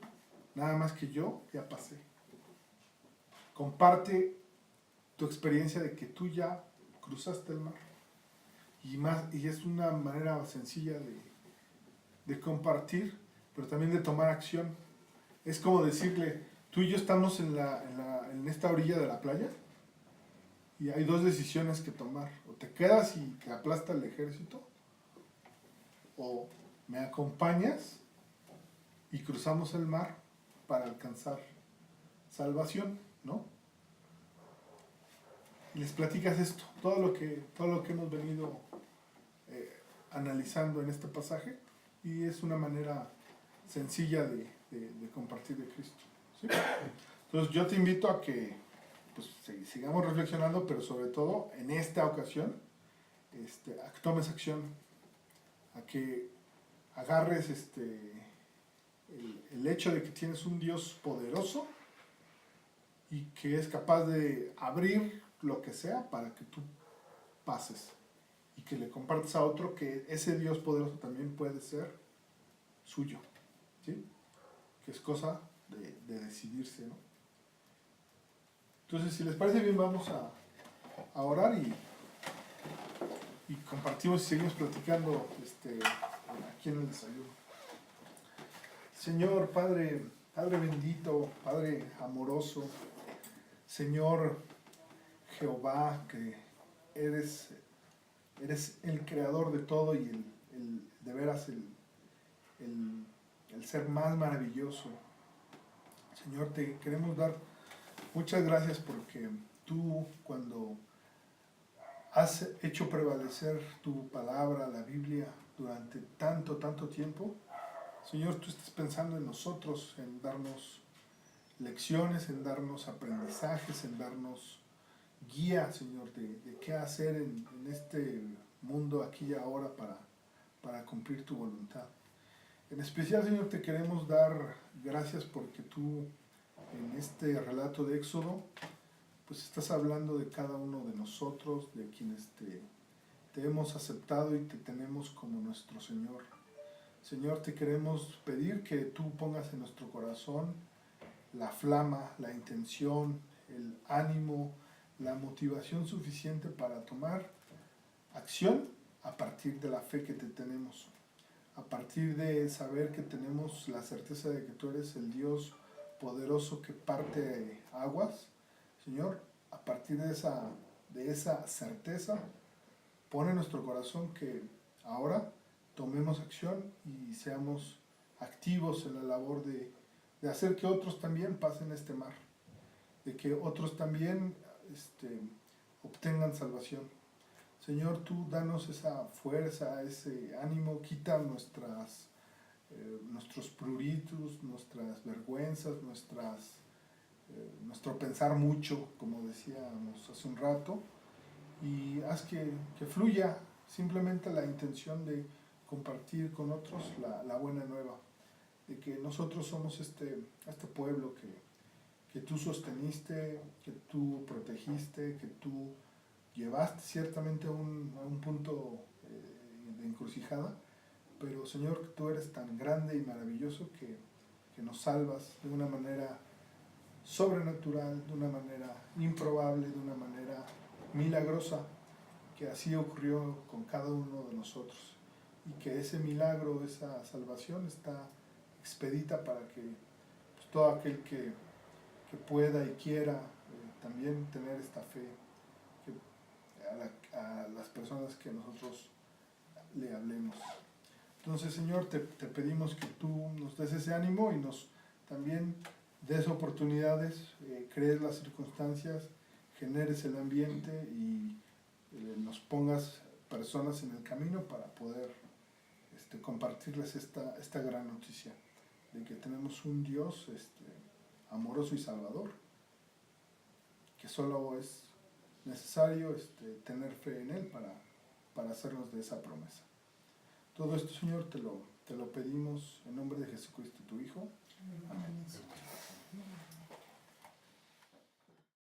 nada más que yo ya pasé. Comparte tu experiencia de que tú ya cruzaste el mar. Y es una manera sencilla de compartir, pero también de tomar acción. Es como decirle, tú y yo estamos en esta orilla de la playa y hay dos decisiones que tomar. O te quedas y te aplasta el ejército, o me acompañas y cruzamos el mar para alcanzar salvación, ¿no? Y les platicas esto, todo lo que hemos venido analizando en este pasaje, y es una manera sencilla de compartir de Cristo, ¿sí? Entonces yo te invito a que pues, sigamos reflexionando, pero sobre todo en esta ocasión a que tomes acción, a que agarres el hecho de que tienes un Dios poderoso y que es capaz de abrir lo que sea para que tú pases y que le compartas a otro que ese Dios poderoso también puede ser suyo, ¿sí? Que es cosa de decidirse, ¿no? Entonces, si les parece bien, vamos a orar y compartimos y seguimos platicando aquí en el desayuno. Señor, Padre bendito, Padre amoroso, Señor Jehová, que eres el creador de todo y de veras el ser más maravilloso. Señor, te queremos dar muchas gracias porque tú, cuando has hecho prevalecer tu palabra, la Biblia, durante tanto tiempo, Señor, tú estás pensando en nosotros, en darnos lecciones, en darnos aprendizajes, en darnos guía, Señor, de qué hacer en este mundo aquí y ahora para cumplir tu voluntad. En especial, Señor, te queremos dar gracias porque tú, en este relato de Éxodo, pues estás hablando de cada uno de nosotros, de quienes te hemos aceptado y te tenemos como nuestro Señor. Señor, te queremos pedir que tú pongas en nuestro corazón la flama, la intención, el ánimo, la motivación suficiente para tomar acción a partir de la fe que te tenemos, a partir de saber que tenemos la certeza de que tú eres el Dios poderoso que parte aguas. Señor, a partir de esa certeza, pone en nuestro corazón que ahora tomemos acción y seamos activos en la labor de hacer que otros también pasen este mar, de que otros también obtengan salvación. Señor, tú danos esa fuerza, ese ánimo, quita nuestros pruritus, nuestras vergüenzas, nuestro pensar mucho, como decíamos hace un rato, y haz que fluya simplemente la intención de compartir con otros la buena nueva, de que nosotros somos este pueblo que tú sosteniste, que tú protegiste, que tú llevaste ciertamente a un punto de encrucijada, pero Señor, tú eres tan grande y maravilloso que nos salvas de una manera sobrenatural, de una manera improbable, de una manera milagrosa, que así ocurrió con cada uno de nosotros, y que ese milagro, esa salvación está expedita para que pues, todo aquel que pueda y quiera también tener esta fe, que a las personas que nosotros le hablemos. Entonces, Señor, te pedimos que tú nos des ese ánimo y nos también des oportunidades, crees las circunstancias, generes el ambiente y nos pongas personas en el camino para poder compartirles esta gran noticia de que tenemos un Dios amoroso y salvador, que solo es necesario tener fe en Él para hacernos de esa promesa. Todo esto, Señor, te lo pedimos en nombre de Jesucristo, tu Hijo. Amén.